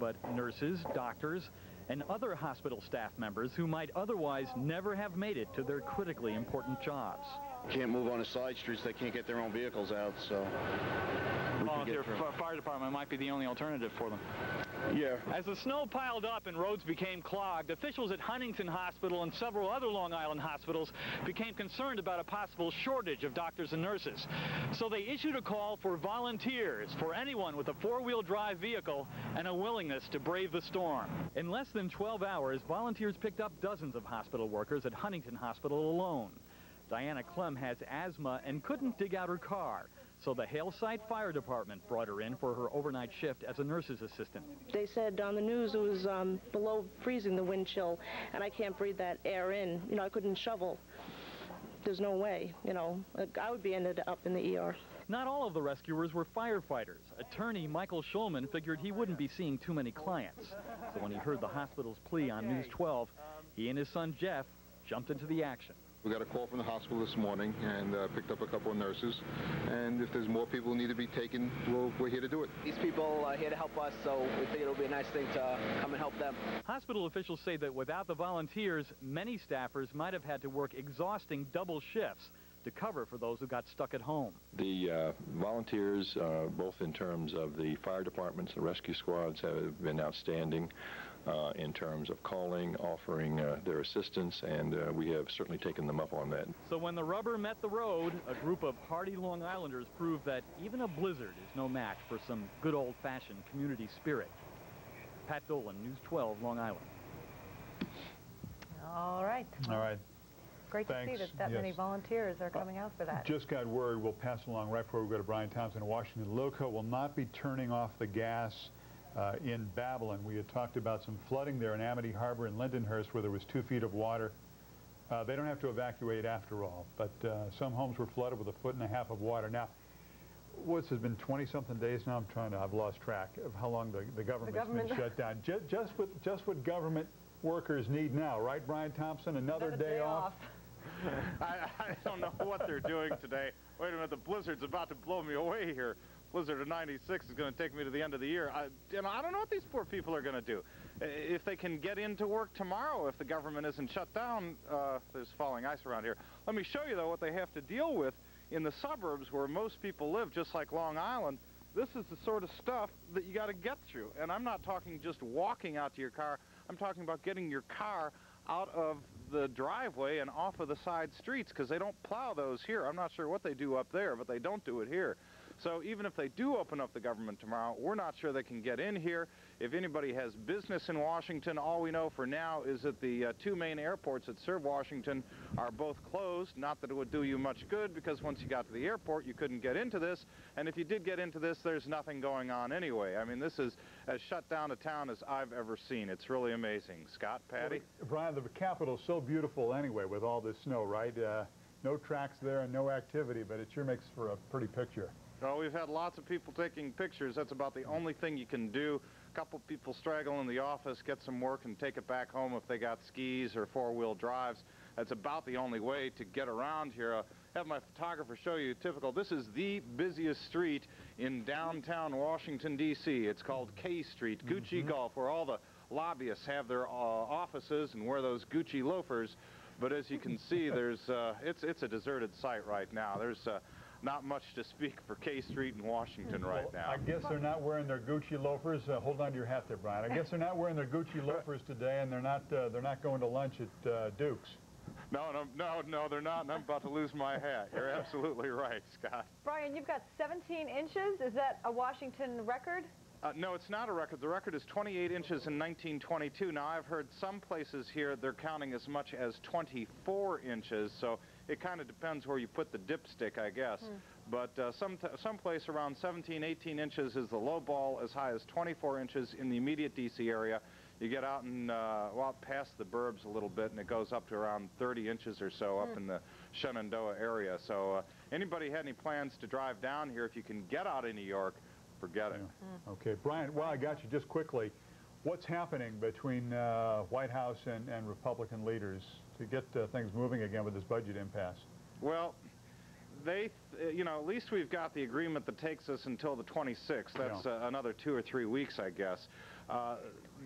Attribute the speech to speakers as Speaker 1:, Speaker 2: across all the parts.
Speaker 1: but nurses, doctors, and other hospital staff members who might otherwise never have made it to their critically important jobs.
Speaker 2: Can't move on the side streets. They can't get their own vehicles out, so...
Speaker 1: Volunteer fire department might be the only alternative for them.
Speaker 2: Yeah.
Speaker 1: As the snow piled up and roads became clogged, officials at Huntington Hospital and several other Long Island hospitals became concerned about a possible shortage of doctors and nurses. So they issued a call for volunteers, for anyone with a four-wheel drive vehicle and a willingness to brave the storm. In less than 12 hours, volunteers picked up dozens of hospital workers at Huntington Hospital alone. Diana Clem has asthma and couldn't dig out her car, so the Hale Site Fire Department brought her in for her overnight shift as a nurse's assistant.
Speaker 3: They said on the news it was below freezing, the wind chill, and I can't breathe that air in. You know, I couldn't shovel. There's no way, you know. I would be ended up in the ER.
Speaker 1: Not all of the rescuers were firefighters. Attorney Michael Schulman figured he wouldn't be seeing too many clients. So when he heard the hospital's plea on News 12, he and his son Jeff jumped into the action.
Speaker 4: We got a call from the hospital this morning and picked up a couple of nurses. And if there's more people who need to be taken, we're here to do it.
Speaker 5: These people are here to help us, so we think it'll be a nice thing to come and help them.
Speaker 1: Hospital officials say that without the volunteers, many staffers might have had to work exhausting double shifts to cover for those who got stuck at home.
Speaker 6: The volunteers, both in terms of the fire departments and rescue squads, have been outstanding in terms of calling, offering their assistance, and we have certainly taken them up on that.
Speaker 1: So when the rubber met the road, a group of hardy Long Islanders proved that even a blizzard is no match for some good old-fashioned community spirit. Pat Dolan, News 12, Long Island.
Speaker 7: All right.
Speaker 8: All right.
Speaker 7: Great to see that many volunteers are coming out for that.
Speaker 8: Just got word, we'll pass along right before we go to Brian Thompson in Washington. LOCA will not be turning off the gas in Babylon. We had talked about some flooding there in Amity Harbor and Lindenhurst where there was 2 feet of water. They don't have to evacuate after all, but some homes were flooded with 1.5 feet of water. Now, what's has been 20-something days now? I've lost track of how long the government's been shut down. Just what government workers need now, right, Brian Thompson? Another day off.
Speaker 9: I don't know what they're doing today. Wait a minute, the blizzard's about to blow me away here. Blizzard of 96 is going to take me to the end of the year. I don't know what these poor people are going to do. If they can get into work tomorrow, if the government isn't shut down, there's falling ice around here. Let me show you, though, what they have to deal with in the suburbs where most people live, just like Long Island. This is the sort of stuff that you got to get through. And I'm not talking just walking out to your car. I'm talking about getting your car out of the driveway and off of the side streets, because they don't plow those here. I'm not sure what they do up there, but they don't do it here. So even if they do open up the government tomorrow, we're not sure they can get in here. If anybody has business in Washington, all we know for now is that the 2 main airports that serve Washington are both closed. Not that it would do you much good, because once you got to the airport, you couldn't get into this. And if you did get into this, there's nothing going on anyway. I mean, this is as shut down a town as I've ever seen. It's really amazing. Scott, Patty?
Speaker 8: Well, Brian, the Capitol's so beautiful anyway with all this snow, right? No tracks there and no activity, but it sure makes for a pretty picture.
Speaker 9: Well, we've had lots of people taking pictures. That's about the only thing you can do. A couple people straggle in the office, get some work, and take it back home if they got skis or four-wheel drives. That's about the only way to get around here. I'll have my photographer show you typical. This is the busiest street in downtown Washington, D.C. It's called K Street, Gucci Golf, where all the lobbyists have their offices and wear those Gucci loafers. But as you can see, there's it's a deserted site right now. There's not much to speak for K Street in Washington right now.
Speaker 8: I guess they're not wearing their Gucci loafers. Hold on to your hat there, Brian. I guess they're not wearing their Gucci loafers today, and they're not going to lunch at Duke's.
Speaker 9: No, they're not, and I'm about to lose my hat. You're absolutely right, Scott.
Speaker 7: Brian, you've got 17 inches. Is that a Washington record?
Speaker 9: No, it's not a record. The record is 28 inches in 1922. Now, I've heard some places here they're counting as much as 24 inches, so it kind of depends where you put the dipstick, I guess. But some place around 17, 18 inches is the low ball, as high as 24 inches in the immediate D.C. area. You get out and, well, past the burbs a little bit, and it goes up to around 30 inches or so up in the Shenandoah area. So anybody had any plans to drive down here, if you can get out of New York, forget it.
Speaker 8: Okay, Brian, while I got you, just quickly, what's happening between White House and Republican leaders to get things moving again with this budget impasse?
Speaker 9: Well, you know, at least we've got the agreement that takes us until the 26th. That's another 2 or 3 weeks, I guess.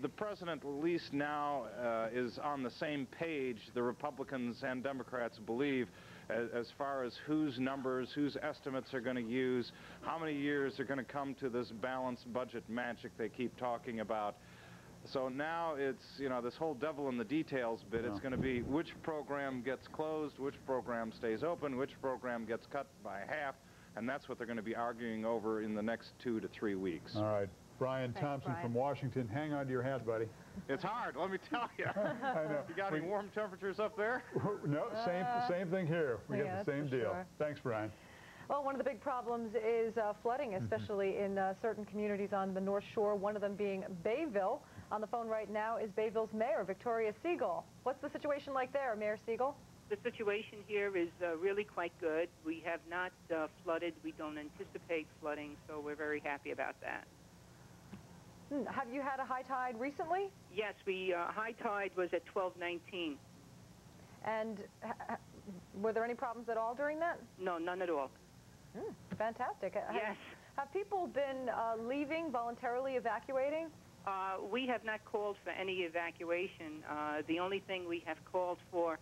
Speaker 9: The president, at least now, is on the same page, the Republicans and Democrats believe, as far as whose numbers, whose estimates are going to use, how many years are going to come to this balanced budget magic they keep talking about. So now it's, you know, this whole devil in the details bit. It's going to be which program gets closed, which program stays open, which program gets cut by half, and that's what they're going to be arguing over in the next 2 to 3 weeks.
Speaker 8: All right. Brian Thompson from Washington, hang on to your hat, buddy.
Speaker 9: It's hard, let me tell you.
Speaker 8: I know.
Speaker 9: You got any warm temperatures up there?
Speaker 8: No, same thing here. We got the same deal. Sure. Thanks, Brian.
Speaker 7: Well, one of the big problems is flooding, especially in certain communities on the North Shore, one of them being Bayville. On the phone right now is Bayville's mayor, Victoria Siegel. What's the situation like there, Mayor Siegel?
Speaker 10: The situation here is really quite good. We have not flooded. We don't anticipate flooding, so we're very happy about that.
Speaker 7: Have you had a high tide recently?
Speaker 10: Yes, high tide was at 12:19.
Speaker 7: And were there any problems at all during that?
Speaker 10: No, none at all.
Speaker 7: Fantastic.
Speaker 10: Yes.
Speaker 7: Have people been leaving, voluntarily evacuating?
Speaker 10: We have not called for any evacuation. The only thing we have called for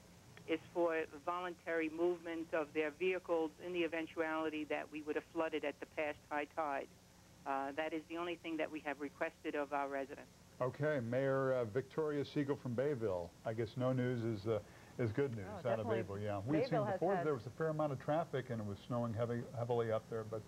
Speaker 10: is for voluntary movement of their vehicles in the eventuality that we would have flooded at the past high tide. That is the only thing that we have requested of our residents.
Speaker 8: Okay, Mayor Victoria Siegel from Bayville. I guess no news is good news out of Bayville. Yeah, we had seen before there was a fair amount of traffic and it was snowing heavily up there, but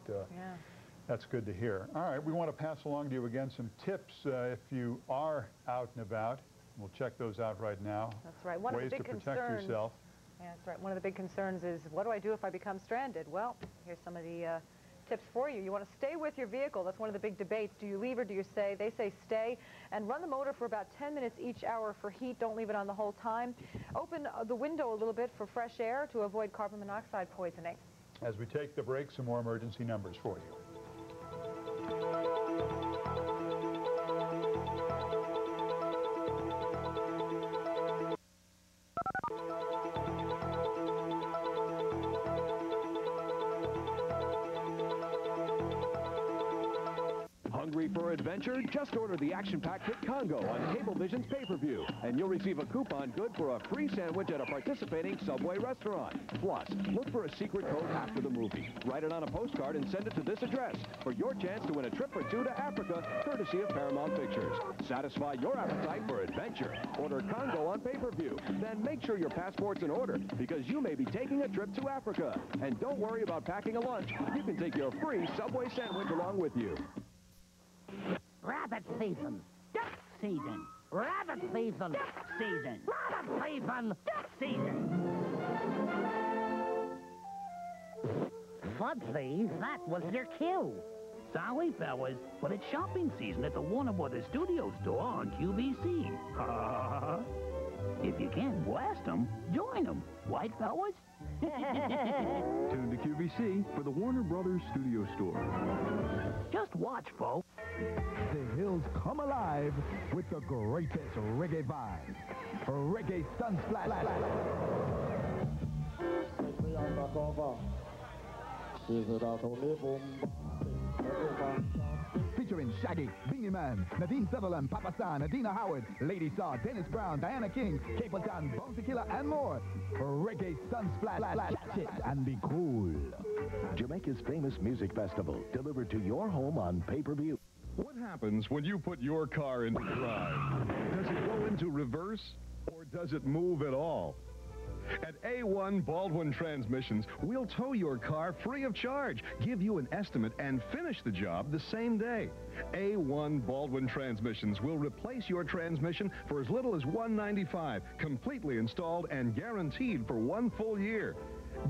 Speaker 8: that's good to hear. All right, we want to pass along to you again some tips if you are out and about. We'll check those out right now.
Speaker 7: That's right. One
Speaker 8: Ways
Speaker 7: of the big
Speaker 8: to protect
Speaker 7: concerns,
Speaker 8: yourself.
Speaker 7: Yeah, that's right. One of the big concerns is, what do I do if I become stranded? Well, here's some of the tips for you. You want to stay with your vehicle. That's one of the big debates. Do you leave or do you stay? They say stay, and run the motor for about 10 minutes each hour for heat. Don't leave it on the whole time. Open the window a little bit for fresh air to avoid carbon monoxide poisoning. As we take the break, some more emergency numbers for you.
Speaker 11: Hungry for adventure? Just order the action-packed hit Congo on Cablevision's pay-per-view, and you'll receive a coupon good for a free sandwich at a participating Subway restaurant. Plus, look for a secret code after the movie. Write it on a postcard and send it to this address for your chance to win a trip or 2 to Africa, courtesy of Paramount Pictures. Satisfy your appetite for adventure. Order Congo on pay-per-view. Then make sure your passport's in order, because you may be taking a trip to Africa. And don't worry about packing a lunch. You can take your free Subway sandwich along with you.
Speaker 12: Rabbit season, duck season, rabbit season, duck season, rabbit season, duck season. Fudsley, that was your cue. Sorry, fellas, but it's shopping season at the Warner Brothers Studio store on QVC. If you can't blast them, join them. White fellas?
Speaker 13: Tune to QVC for the Warner Brothers Studio Store.
Speaker 12: Just watch, folks.
Speaker 14: The hills come alive with the greatest reggae vibe. Reggae Sunsplash. Featuring Shaggy, Beanie Man, Nadine Sutherland, Papa San, Adina Howard, Lady Saw, Dennis Brown, Diana King, Capleton, Bounty Killer, and more. Reggae Sunsplash. Catch it and be cool.
Speaker 15: Jamaica's famous music festival, delivered to your home on pay-per-view.
Speaker 16: What happens when you put your car into drive? Does it go into reverse, or does it move at all? At A1 Baldwin Transmissions, we'll tow your car free of charge, give you an estimate, and finish the job the same day. A1 Baldwin Transmissions will replace your transmission for as little as $195, completely installed and guaranteed for 1 full year.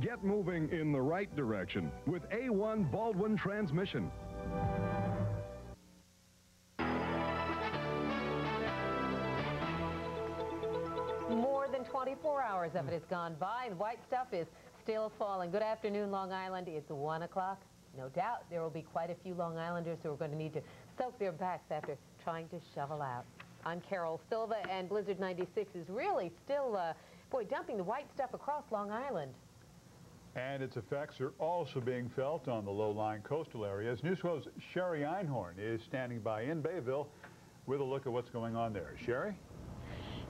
Speaker 16: Get moving in the right direction with A1 Baldwin Transmission.
Speaker 17: More than 24 hours of it has gone by. The white stuff is still falling. Good afternoon, Long Island. It's 1 o'clock. No doubt there will be quite a few Long Islanders who are going to need to soak their backs after trying to shovel out. I'm Carol Silva, and Blizzard 96 is really still, dumping the white stuff across Long Island.
Speaker 8: And its effects are also being felt on the low-lying coastal areas. News 12's Sherry Einhorn is standing by in Bayville with a look at what's going on there. Sherry?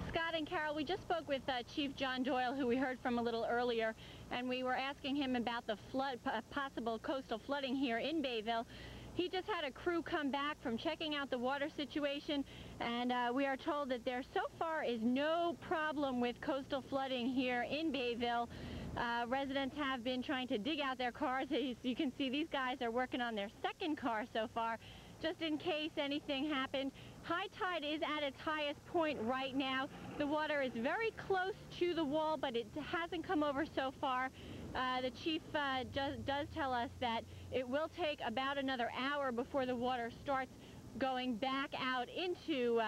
Speaker 18: Scott and Carol, we just spoke with Chief John Doyle, who we heard from a little earlier, and we were asking him about the possible coastal flooding here in Bayville. He just had a crew come back from checking out the water situation, and we are told that there so far is no problem with coastal flooding here in Bayville. Residents have been trying to dig out their cars. As you can see, these guys are working on their second car so far, just in case anything happened. High tide is at its highest point right now. The water is very close to the wall, but it hasn't come over so far. The chief does tell us that it will take about another hour before the water starts going back out into,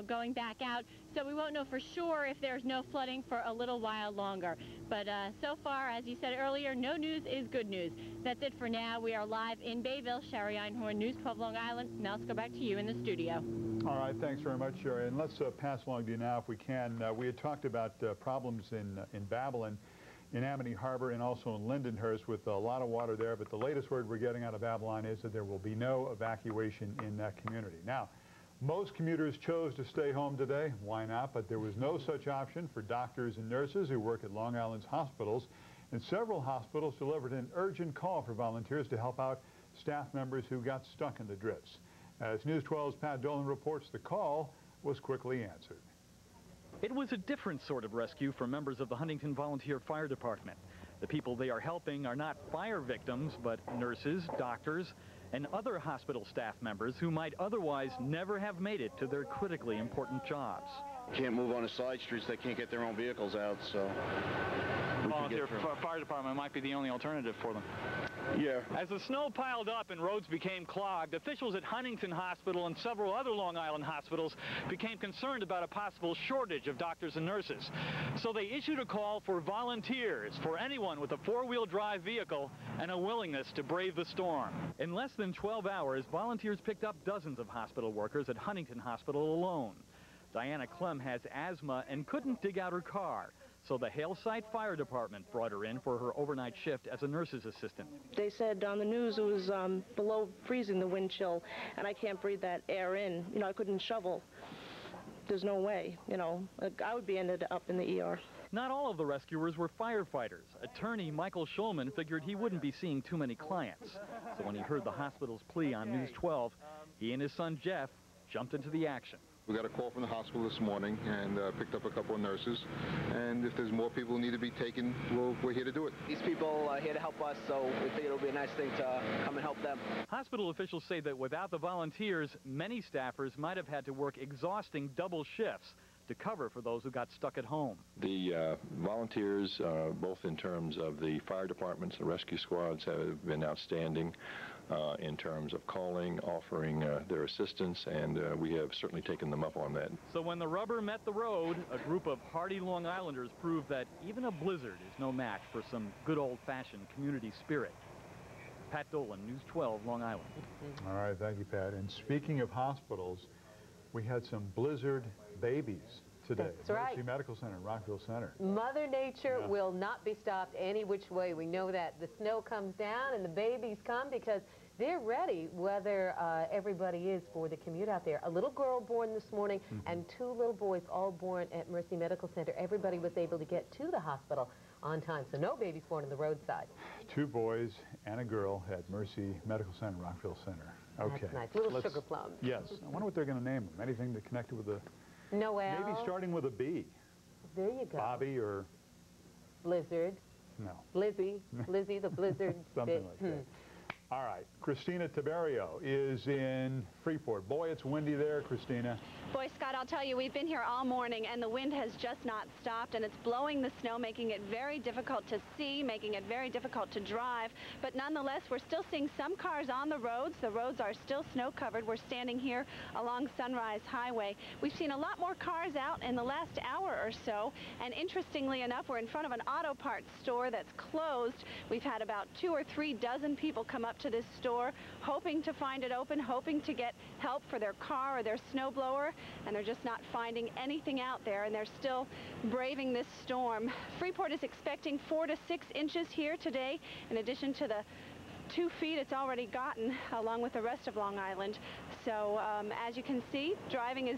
Speaker 18: going back out. So we won't know for sure if there's no flooding for a little while longer. But so far, as you said earlier, no news is good news. That's it for now. We are live in Bayville. Sherry Einhorn, News 12 Long Island. Now let's go back to you in the studio.
Speaker 8: All right, thanks very much, Sherry. And let's pass along to you now, if we can. We had talked about problems in Babylon, in Amity Harbor, and also in Lindenhurst with a lot of water there. But the latest word we're getting out of Babylon is that there will be no evacuation in that community. Now, most commuters chose to stay home today. Why not? But there was no such option for doctors and nurses who work at Long Island's hospitals. And several hospitals delivered an urgent call for volunteers to help out staff members who got stuck in the drifts. As News 12's Pat Dolan reports, the call was quickly answered.
Speaker 1: It was a different sort of rescue for members of the Huntington Volunteer Fire Department. The people they are helping are not fire victims, but nurses, doctors, and other hospital staff members who might otherwise never have made it to their critically important jobs.
Speaker 2: Can't move on the side streets. They can't get their own vehicles out, so...
Speaker 1: Volunteer fire department might be the only alternative for them.
Speaker 2: Yeah.
Speaker 1: As the snow piled up and roads became clogged, officials at Huntington Hospital and several other Long Island hospitals became concerned about a possible shortage of doctors and nurses. So they issued a call for volunteers, for anyone with a four-wheel drive vehicle and a willingness to brave the storm. In less than 12 hours, volunteers picked up dozens of hospital workers at Huntington Hospital alone. Diana Clem has asthma and couldn't dig out her car. So the Haleside Fire Department brought her in for her overnight shift as a nurse's assistant.
Speaker 3: They said on the news it was below freezing, the wind chill, and I can't breathe that air in. I couldn't shovel. There's no way, I would be ended up in the ER.
Speaker 1: Not all of the rescuers were firefighters. Attorney Michael Schulman figured he wouldn't be seeing too many clients. So when he heard the hospital's plea on News 12, he and his son Jeff jumped into the action.
Speaker 4: We got a call from the hospital this morning and picked up a couple of nurses. And if there's more people who need to be taken, we're here to do it.
Speaker 5: These people are here to help us, so we think it'll be a nice thing to come and help them.
Speaker 1: Hospital officials say that without the volunteers, many staffers might have had to work exhausting double shifts to cover for those who got stuck at home.
Speaker 6: The volunteers, both in terms of the fire departments and rescue squads, have been outstanding in terms of calling, offering their assistance, and we have certainly taken them up on that.
Speaker 1: So when the rubber met the road, a group of hardy Long Islanders proved that even a blizzard is no match for some good old-fashioned community spirit. Pat Dolan, News 12, Long Island.
Speaker 8: All right, thank you, Pat. And speaking of hospitals, we had some blizzard babies today.
Speaker 17: That's right.
Speaker 8: Mercy Medical Center, Rockville Center.
Speaker 17: Mother Nature will not be stopped any which way. We know that. The snow comes down and the babies come because they're ready, whether everybody is for the commute out there. A little girl born this morning and two little boys all born at Mercy Medical Center. Everybody was able to get to the hospital on time, so no babies born on the roadside.
Speaker 8: Two boys and a girl at Mercy Medical Center, Rockville Center. Okay.
Speaker 17: That's nice. Little sugar plums.
Speaker 8: Yes. I wonder what they're going to name them. Anything to connect it with the...
Speaker 17: Noel.
Speaker 8: Maybe starting with a B.
Speaker 17: There you go.
Speaker 8: Bobby or...
Speaker 17: Blizzard.
Speaker 8: No.
Speaker 17: Lizzie. Lizzie the Blizzard.
Speaker 8: Something like that. All right, Christina Tiberio is in Freeport. Boy, it's windy there, Christina.
Speaker 19: Boy, Scott, I'll tell you, we've been here all morning, and the wind has just not stopped, and it's blowing the snow, making it very difficult to see, making it very difficult to drive. But nonetheless, we're still seeing some cars on the roads. The roads are still snow-covered. We're standing here along Sunrise Highway. We've seen a lot more cars out in the last hour or so, and interestingly enough, we're in front of an auto parts store that's closed. We've had about 2 or 3 dozen people come up to this store hoping to find it open, hoping to get help for their car or their snowblower, and they're just not finding anything out there, and they're still braving this storm. Freeport is expecting 4 to 6 inches here today, in addition to the 2 feet it's already gotten along with the rest of Long Island. So as you can see, driving is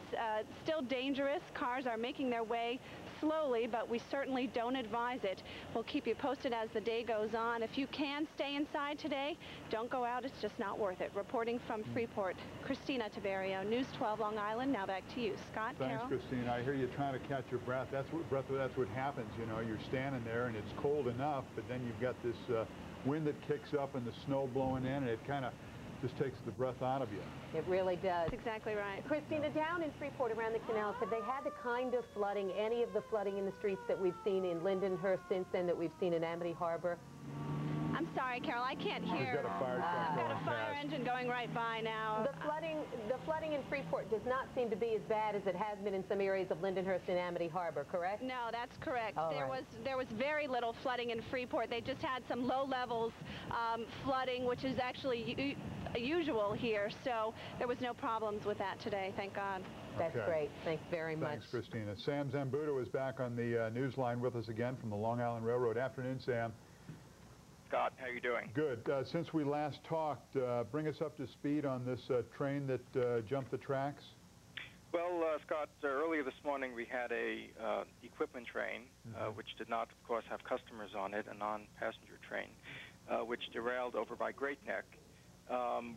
Speaker 19: still dangerous. Cars are making their way slowly, but we certainly don't advise it. We'll keep you posted as the day goes on. If you can stay inside today, don't go out. It's just not worth it. Reporting from Freeport, Christina Tiberio, News 12 Long Island. Now back to you, Scott.
Speaker 8: Thanks,
Speaker 19: Carol.
Speaker 8: Christina. I hear you trying to catch your breath. That's what happens. You know, you're standing there and it's cold enough, but then you've got this wind that kicks up and the snow blowing in, and it kind of just takes the breath out of you.
Speaker 17: It really does.
Speaker 19: That's exactly right.
Speaker 17: Christina, down in Freeport around the canals, have they had the kind of flooding, any of the flooding in the streets that we've seen in Lindenhurst since then, that we've seen in Amity Harbor?
Speaker 19: I'm sorry, Carol, I can't hear.
Speaker 8: We've got a fire truck
Speaker 19: We've got a fire engine going right by now.
Speaker 17: The flooding in Freeport does not seem to be as bad as it has been in some areas of Lindenhurst and Amity Harbor, correct?
Speaker 19: No, that's correct.
Speaker 17: All
Speaker 19: there
Speaker 17: right.
Speaker 19: was very little flooding in Freeport. They just had some low levels flooding, which is actually usual here, so there was no problems with that today, thank God.
Speaker 17: That's great. Thanks very much.
Speaker 8: Thanks, Christina. Sam Zambuto is back on the news line with us again from the Long Island Railroad. Afternoon, Sam.
Speaker 20: Scott, how are you doing?
Speaker 8: Good. Since we last talked, bring us up to speed on this train that jumped the tracks.
Speaker 20: Well, Scott, earlier this morning we had a equipment train, which did not, of course, have customers on it, a non-passenger train, which derailed over by Great Neck.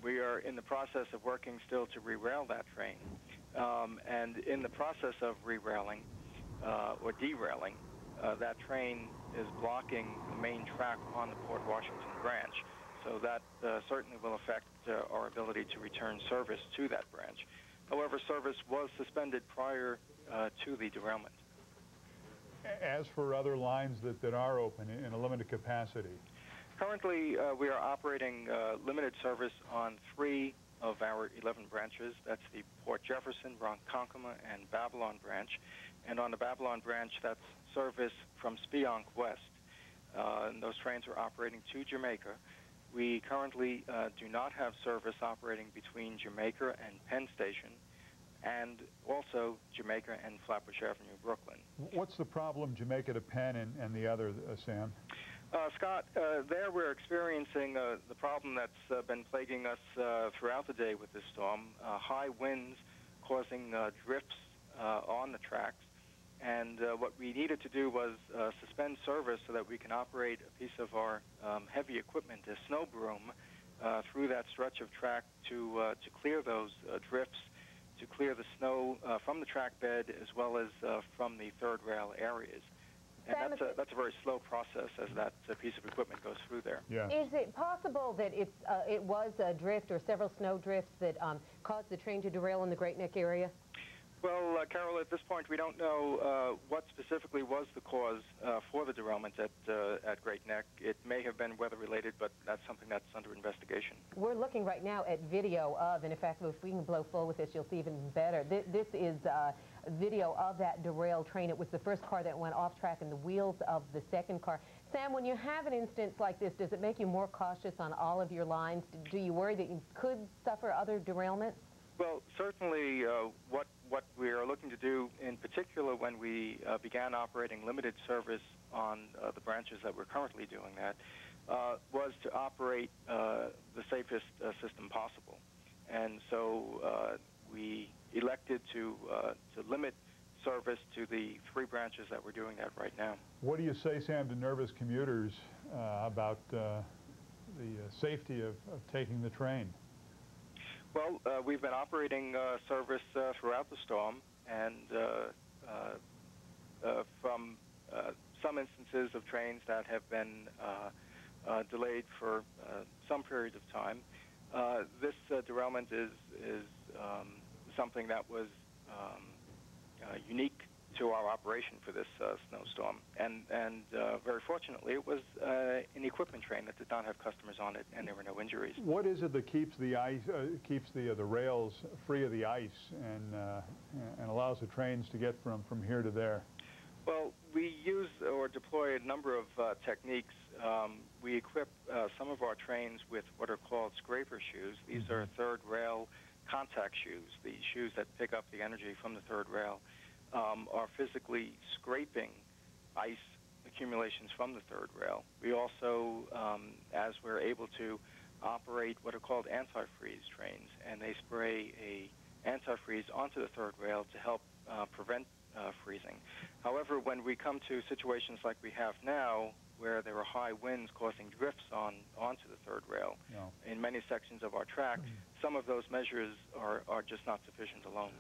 Speaker 20: We are in the process of working still to re-rail that train. And in the process of re-railing, or derailing, that train is blocking the main track on the Port Washington branch. So that certainly will affect our ability to return service to that branch. However, service was suspended prior to the derailment.
Speaker 8: As for other lines that are open in a limited capacity?
Speaker 20: Currently, we are operating limited service on 3 of our 11 branches. That's the Port Jefferson, Ronkonkoma, and Babylon branch. And on the Babylon branch, that's service from Siagon west. And those trains are operating to Jamaica. We currently do not have service operating between Jamaica and Penn Station, and also Jamaica and Flatbush Avenue, Brooklyn.
Speaker 8: What's the problem, Jamaica to Penn and the other, Sam?
Speaker 20: Scott, there we're experiencing the problem that's been plaguing us throughout the day with this storm, high winds causing drifts on the tracks. And what we needed to do was suspend service so that we can operate a piece of our heavy equipment, a snow broom, through that stretch of track to clear those drifts, to clear the snow from the track bed as well as from the third rail areas. And that's a very slow process as that piece of equipment goes through there.
Speaker 8: Yeah.
Speaker 17: Is it possible that it was a drift or several snow drifts that caused the train to derail in the Great Neck area?
Speaker 20: Well, Carol, at this point, we don't know what specifically was the cause for the derailment at Great Neck. It may have been weather-related, but that's something that's under investigation.
Speaker 17: We're looking right now at video of, and in fact, if we can blow full with this, you'll see even better. This is video of that derailed train. It was the first car that went off track and the wheels of the second car. Sam, when you have an instance like this, does it make you more cautious on all of your lines? Do you worry that you could suffer other derailments?
Speaker 20: Well, certainly what we are looking to do, in particular when we began operating limited service on the branches that we're currently doing that, was to operate the safest system possible. And so we elected to limit service to the 3 branches that we're doing that right now.
Speaker 8: What do you say, Sam, to nervous commuters about the safety of taking the train?
Speaker 20: Well, we've been operating service throughout the storm, and from some instances of trains that have been delayed for some period of time, this derailment is something that was unique to our operation for this snowstorm, and very fortunately it was an equipment train that did not have customers on it, and there were no injuries.
Speaker 8: What is it that keeps the ice, keeps the rails free of the ice, and allows the trains to get from here to there?
Speaker 20: Well, we use or deploy a number of techniques. We equip some of our trains with what are called scraper shoes. These are third rail contact shoes. The shoes that pick up the energy from the third rail are physically scraping ice accumulations from the third rail. We also, as we're able to, operate what are called antifreeze trains, and they spray a antifreeze onto the third rail to help prevent freezing. However, when we come to situations like we have now, where there are high winds causing drifts onto the third rail in many sections of our track, some of those measures are just not sufficient alone.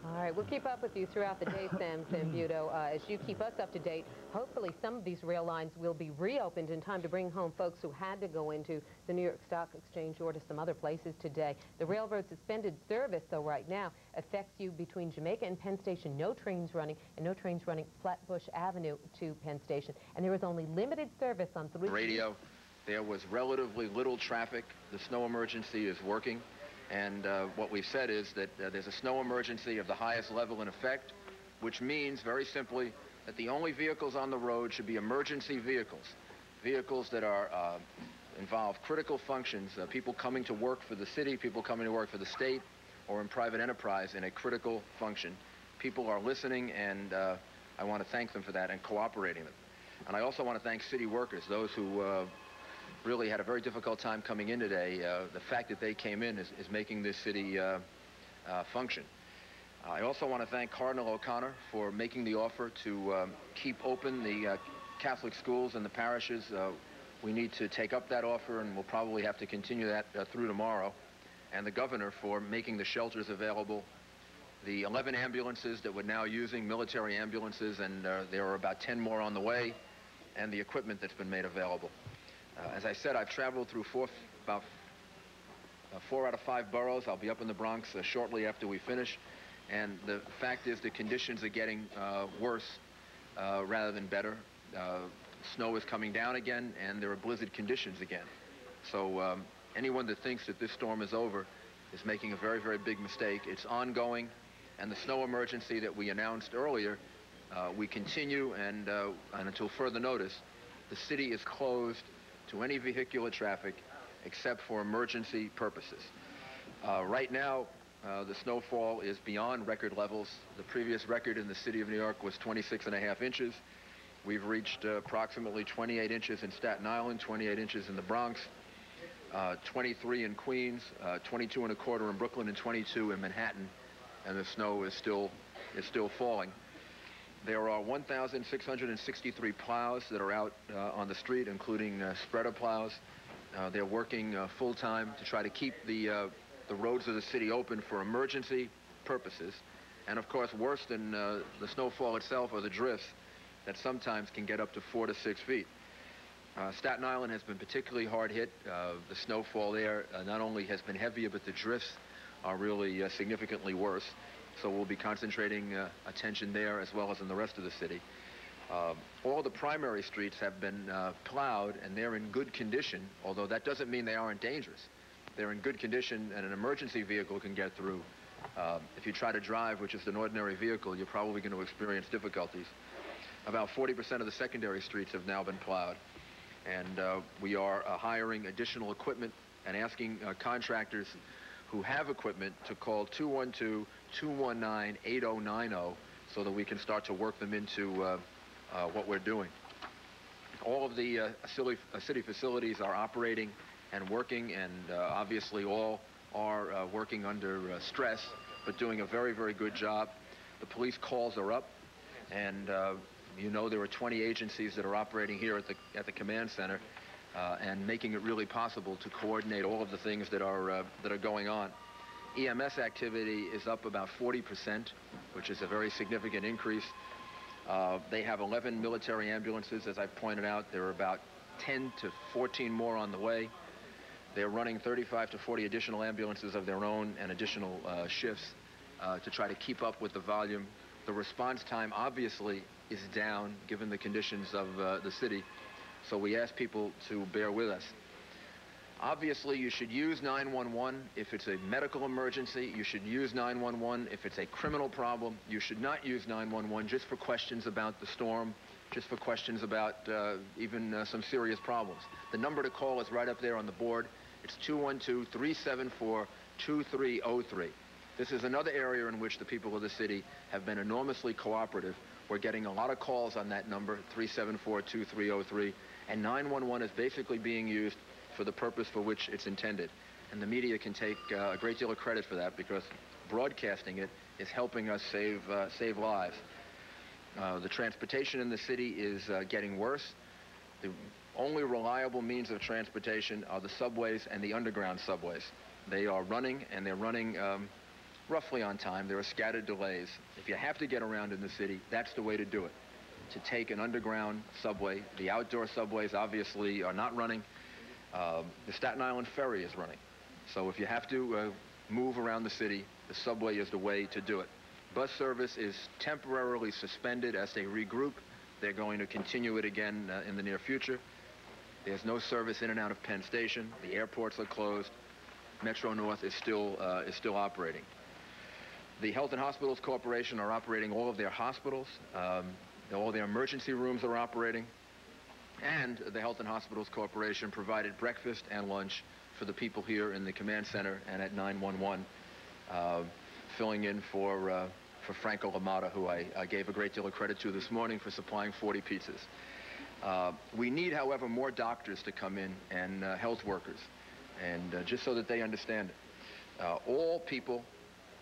Speaker 17: All right, we'll keep up with you throughout the day, Sam Sambuto. As you keep us up to date, hopefully some of these rail lines will be reopened in time to bring home folks who had to go into the New York Stock Exchange or to some other places today. The railroad suspended service, though, right now affects you between Jamaica and Penn Station. No trains running, and no trains running Flatbush Avenue to Penn Station. And there is only limited service on 3...
Speaker 21: Radio, there was relatively little traffic. The snow emergency is working. And what we've said is that there's a snow emergency of the highest level in effect, which means, very simply, that the only vehicles on the road should be emergency vehicles, vehicles that are involve critical functions, people coming to work for the city, people coming to work for the state, or in private enterprise in a critical function. People are listening, and I want to thank them for that and cooperating with them. And I also want to thank city workers, those who really had a very difficult time coming in today. The fact that they came in is making this city function. I also want to thank Cardinal O'Connor for making the offer to keep open the Catholic schools in the parishes. We need to take up that offer, and we'll probably have to continue that through tomorrow. And the governor for making the shelters available. The 11 ambulances that we're now using, military ambulances, and there are about 10 more on the way, and the equipment that's been made available. As I said, I've traveled through about 4 out of 5 boroughs. I'll be up in the Bronx shortly after we finish. And the fact is the conditions are getting worse rather than better. Snow is coming down again, and there are blizzard conditions again. So anyone that thinks that this storm is over is making a very, very big mistake. It's ongoing, and the snow emergency that we announced earlier, we continue, and until further notice, the city is closed to any vehicular traffic except for emergency purposes. Right now, the snowfall is beyond record levels. The previous record in the city of New York was 26.5 inches. We've reached approximately 28 inches in Staten Island, 28 inches in the Bronx, 23 in Queens, 22.25 in Brooklyn, and 22 in Manhattan, and the snow is still falling. There are 1,663 plows that are out on the street, including spreader plows. They're working full-time to try to keep the roads of the city open for emergency purposes. And, of course, worse than the snowfall itself are the drifts that sometimes can get up to 4 to 6 feet. Staten Island has been particularly hard hit. The snowfall there not only has been heavier, but the drifts are really significantly worse. So we'll be concentrating attention there as well as in the rest of the city. All the primary streets have been plowed, and they're in good condition, although that doesn't mean they aren't dangerous. They're in good condition, and an emergency vehicle can get through. If you try to drive, which is an ordinary vehicle, you're probably going to experience difficulties. About 40% of the secondary streets have now been plowed, and we are hiring additional equipment and asking contractors who have equipment to call 212-219-8090 so that we can start to work them into what we're doing. All of the city facilities are operating and working, and obviously all are working under stress, but doing a very, very good job. The police calls are up, and you know there are 20 agencies that are operating here at the command center, and making it really possible to coordinate all of the things that are going on. EMS activity is up about 40%, which is a very significant increase. They have 11 military ambulances, as I pointed out. There are about 10 to 14 more on the way. They're running 35 to 40 additional ambulances of their own and additional shifts to try to keep up with the volume. The response time, obviously, is down given the conditions of the city. So we ask people to bear with us. Obviously, you should use 911 if it's a medical emergency. You should use 911 if it's a criminal problem. You should not use 911 just for questions about the storm, just for questions about even some serious problems. The number to call is right up there on the board. It's 212-374-2303. This is another area in which the people of the city have been enormously cooperative. We're getting a lot of calls on that number, 374-2303, and 911 is basically being used for the purpose for which it's intended. And the media can take a great deal of credit for that, because broadcasting it is helping us save lives. The transportation in the city is getting worse. The only reliable means of transportation are the subways and the underground subways. They are running, and they're running roughly on time. There are scattered delays. If you have to get around in the city, that's the way to do it, to take an underground subway. The outdoor subways obviously are not running. The Staten Island ferry is running. So if you have to move around the city, the subway is the way to do it. Bus service is temporarily suspended as they regroup. They're going to continue it again in the near future. There's no service in and out of Penn Station. The airports are closed. Metro North is still operating. The Health and Hospitals Corporation are operating all of their hospitals. All their emergency rooms are operating. And the Health and Hospitals Corporation provided breakfast and lunch for the people here in the command center and at 911, filling in for Franco Lamata, who I gave a great deal of credit to this morning for supplying 40 pizzas. We need, however, more doctors to come in and health workers, and just so that they understand it. All people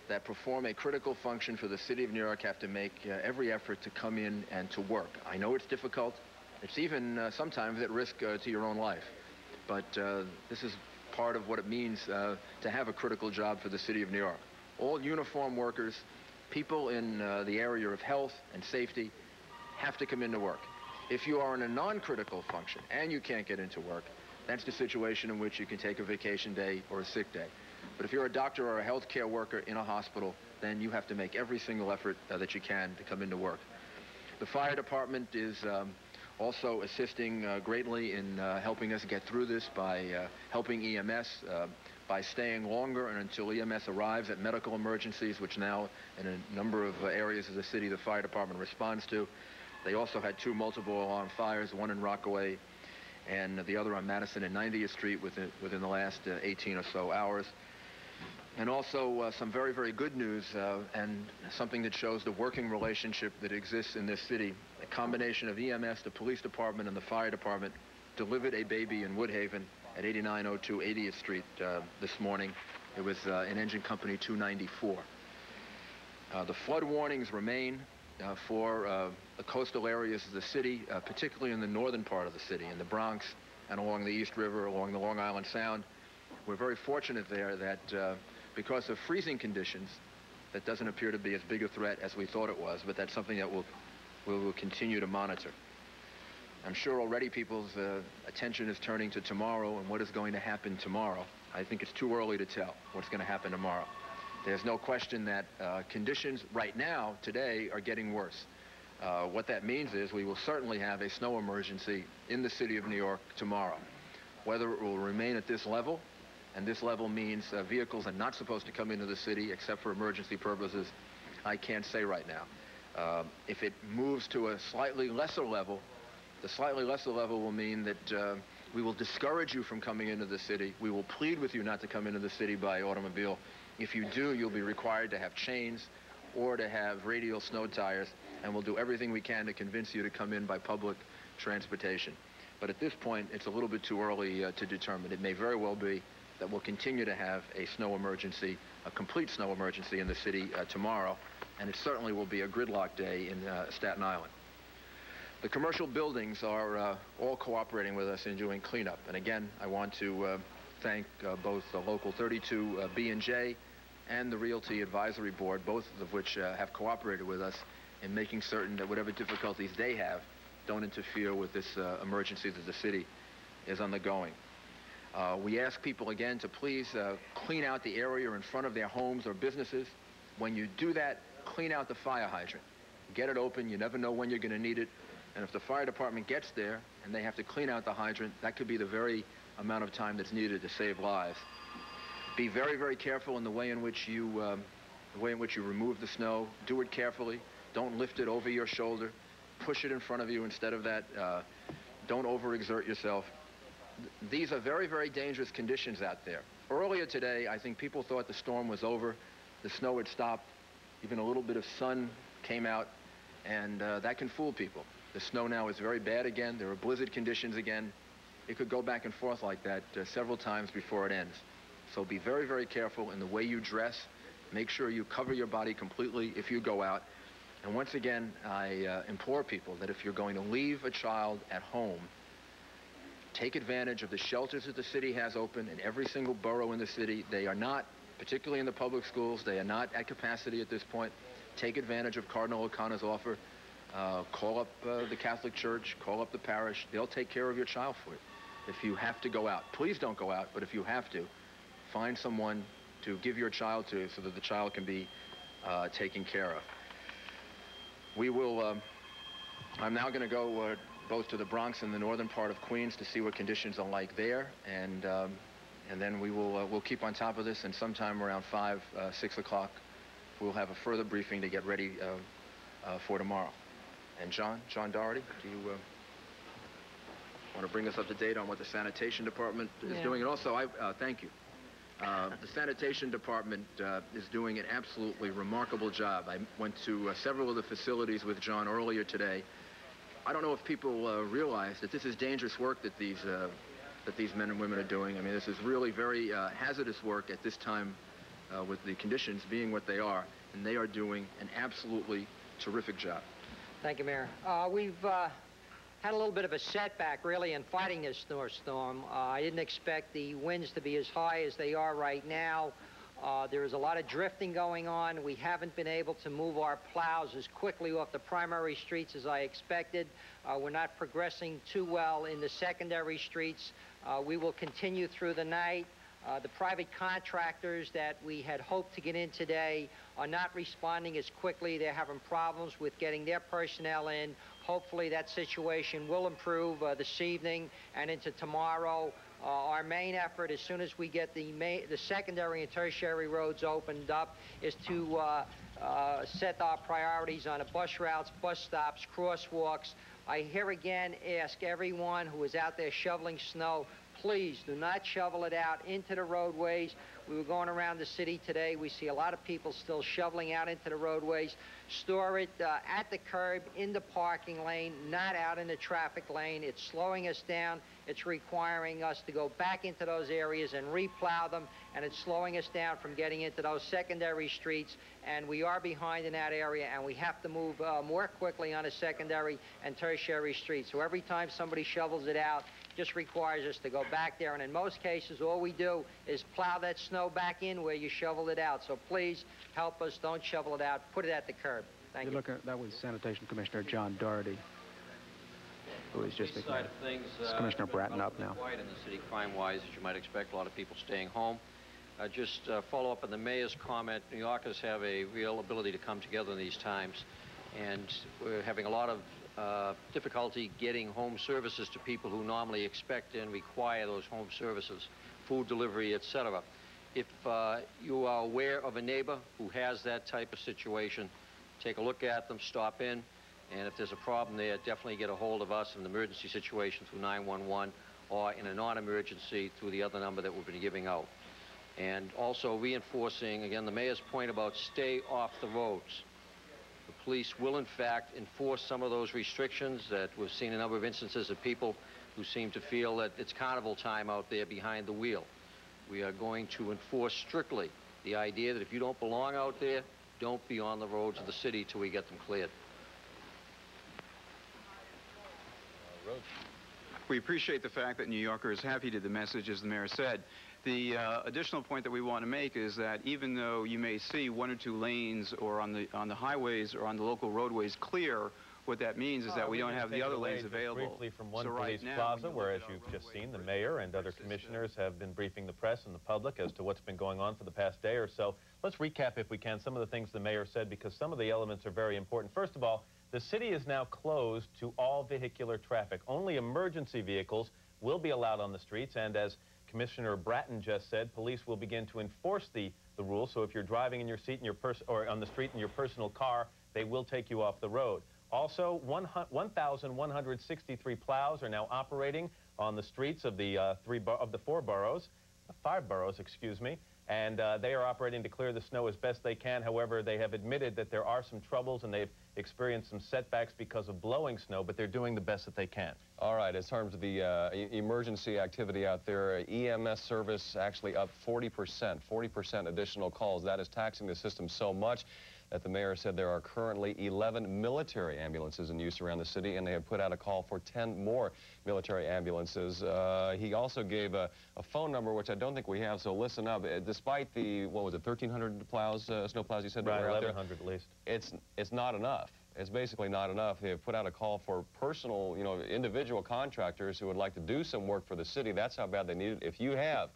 Speaker 21: that perform a critical function for the city of New York have to make every effort to come in and to work. I know it's difficult. It's even sometimes at risk to your own life. But this is part of what it means to have a critical job for the city of New York. All uniform workers, people in the area of health and safety, have to come into work. If you are in a non-critical function and you can't get into work, that's the situation in which you can take a vacation day or a sick day. But if you're a doctor or a health care worker in a hospital, then you have to make every single effort that you can to come into work. The fire department is also assisting greatly in helping us get through this by helping EMS, by staying longer and until EMS arrives at medical emergencies, which now in a number of areas of the city the fire department responds to. They also had 2 multiple alarm fires, one in Rockaway and the other on Madison and 90th Street within the last 18 or so hours. And also some very, very good news and something that shows the working relationship that exists in this city. A combination of EMS, the police department, and the fire department delivered a baby in Woodhaven at 8902 80th Street this morning. It was in engine company 294. The flood warnings remain for the coastal areas of the city, particularly in the northern part of the city, in the Bronx and along the East River, along the Long Island Sound. We're very fortunate there that because of freezing conditions, that doesn't appear to be as big a threat as we thought it was, but that's something that we'll continue to monitor. I'm sure already people's attention is turning to tomorrow and what is going to happen tomorrow. I think it's too early to tell what's going to happen tomorrow. There's no question that conditions right now, today, are getting worse. What that means is we will certainly have a snow emergency in the city of New York tomorrow. Whether it will remain at this level, and this level means vehicles are not supposed to come into the city except for emergency purposes, I can't say right now. If it moves to a slightly lesser level, the slightly lesser level will mean that we will discourage you from coming into the city. We will plead with you not to come into the city by automobile. If you do, you'll be required to have chains or to have radial snow tires, and we'll do everything we can to convince you to come in by public transportation. But at this point, it's a little bit too early to determine. It may very well be that we'll continue to have a snow emergency, a complete snow emergency in the city tomorrow, and it certainly will be a gridlock day in Staten Island. The commercial buildings are all cooperating with us in doing cleanup. And again, I want to thank both the Local 32 B&J and the Realty Advisory Board, both of which have cooperated with us in making certain that whatever difficulties they have don't interfere with this emergency that the city is undergoing. We ask people again to please clean out the area in front of their homes or businesses. When you do that, clean out the fire hydrant. Get it open. You never know when you're going to need it. And if the fire department gets there and they have to clean out the hydrant, that could be the very amount of time that's needed to save lives. Be very, very careful in the way in which you remove the snow. Do it carefully. Don't lift it over your shoulder. push it in front of you instead of that. Don't overexert yourself. These are very, very dangerous conditions out there. Earlier today, I think people thought the storm was over. The snow had stopped. Even a little bit of sun came out, and that can fool people. The snow now is very bad again. There are blizzard conditions again. It could go back and forth like that several times before it ends. So be very, very careful in the way you dress. Make sure you cover your body completely if you go out. And once again, I implore people that if you're going to leave a child at home, take advantage of the shelters that the city has open in every single borough in the city. They are not, particularly in the public schools, they are not at capacity at this point. Take advantage of Cardinal O'Connor's offer. Call up the Catholic Church, call up the parish. They'll take care of your child for you if you have to go out. Please don't go out, but if you have to, find someone to give your child to so that the child can be taken care of. We will, I'm now going to go both to the Bronx and the northern part of Queens to see what conditions are like there, and then we will we'll keep on top of this, and sometime around 5, 6 o'clock, we'll have a further briefing to get ready for tomorrow. And John Doherty, do you want to bring us up to date on what the sanitation department is doing? And also, thank you. The sanitation department is doing an absolutely remarkable job. I went to several of the facilities with John earlier today. I don't know if people realize that this is dangerous work that these men and women are doing. I mean, this is really very hazardous work at this time with the conditions being what they are, and they are doing an absolutely terrific job.
Speaker 9: Thank you, Mayor. We've had a little bit of a setback, really, in fighting this snowstorm. I didn't expect the winds to be as high as they are right now. There is a lot of drifting going on. We haven't been able to move our plows as quickly off the primary streets as I expected. We're not progressing too well in the secondary streets. We will continue through the night. The private contractors that we had hoped to get in today are not responding as quickly. They're having problems with getting their personnel in. Hopefully that situation will improve this evening and into tomorrow. Our main effort, as soon as we get the secondary and tertiary roads opened up, is to set our priorities on the bus routes, bus stops, crosswalks. I here again ask everyone who is out there shoveling snow, please do not shovel it out into the roadways. We were going around the city today. We see a lot of people still shoveling out into the roadways. Store it at the curb, in the parking lane, not out in the traffic lane. It's slowing us down. It's requiring us to go back into those areas and replow them, and it's slowing us down from getting into those secondary streets, and we are behind in that area, and we have to move more quickly on the secondary and tertiary streets. So every time somebody shovels it out, just requires us to go back there, and in most cases all we do is plow that snow back in where you shoveled it out. So please help us, don't shovel it out, put it at the curb. Thank you.
Speaker 22: That was Sanitation Commissioner John Doherty, who is just
Speaker 23: side of things,
Speaker 22: Commissioner Bratton up now.
Speaker 23: Quiet in the city crime-wise, as you might expect, a lot of people staying home. Just follow up on the mayor's comment. New Yorkers have a real ability to come together in these times, and we're having a lot of difficulty getting home services to people who normally expect and require those home services, food delivery, etc. If you are aware of a neighbor who has that type of situation, take a look at them, stop in, and if there's a problem there, definitely get a hold of us in an emergency situation through 911 or in a non-emergency through the other number that we've been giving out. And also reinforcing, again, the mayor's point about stay off the roads. The police will, in fact, enforce some of those restrictions that we've seen a number of instances of people who seem to feel that it's carnival time out there behind the wheel. We are going to enforce strictly the idea that if you don't belong out there, don't be on the roads of the city till we get them cleared.
Speaker 24: We appreciate the fact that New Yorkers have heeded the message, as the mayor said. The additional point that we want to make is that even though you may see 1 or 2 lanes or on the highways or on the local roadways clear, what that means is that we don't have the other lanes available.
Speaker 25: Briefly from One Police Plaza, where, as you've just seen, the mayor and other commissioners have been briefing the press and the public as to what's been going on for the past day or so. Let's recap, if we can, some of the things the mayor said, because some of the elements are very important. First of all, the city is now closed to all vehicular traffic. Only emergency vehicles will be allowed on the streets, and as Commissioner Bratton just said, police will begin to enforce the rules. So if you're driving in your seat in your or on the street in your personal car, they will take you off the road. Also, 1,163 plows are now operating on the streets of the five boroughs, excuse me, and they are operating to clear the snow as best they can. However, they have admitted that there are some troubles and they've experienced some setbacks because of blowing snow, but they're doing the best that they can.
Speaker 7: All right, in terms of the emergency activity out there, EMS service actually up 40% additional calls. That is taxing the system so much that the mayor said there are currently 11 military ambulances in use around the city, and they have put out a call for 10 more military ambulances. He also gave a phone number, which I don't think we have, so listen up. Despite the, what was it, 1,300 plows, snow plows you said
Speaker 25: right,
Speaker 7: that were out there?
Speaker 25: 1,100 at least.
Speaker 7: It's not enough. It's basically not enough. They have put out a call for personal, individual contractors who would like to do some work for the city. That's how bad they need it. If you have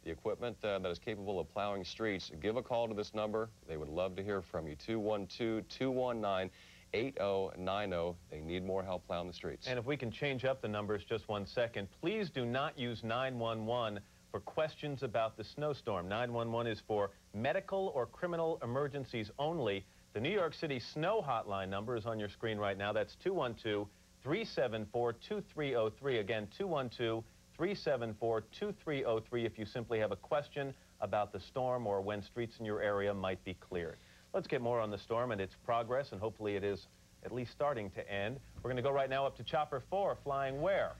Speaker 7: the equipment that is capable of plowing streets, give a call to this number. They would love to hear from you. 212-219-8090. They need more help plowing the streets.
Speaker 25: And if we can change up the numbers just 1 second, please do not use 911 for questions about the snowstorm. 911 is for medical or criminal emergencies only. The New York City Snow Hotline number is on your screen right now. That's 212-374-2303. Again, 212-374-2303 if you simply have a question about the storm or when streets in your area might be cleared. Let's get more on the storm and its progress, and hopefully it is at least starting to end. We're going to go right now up to Chopper 4, flying where?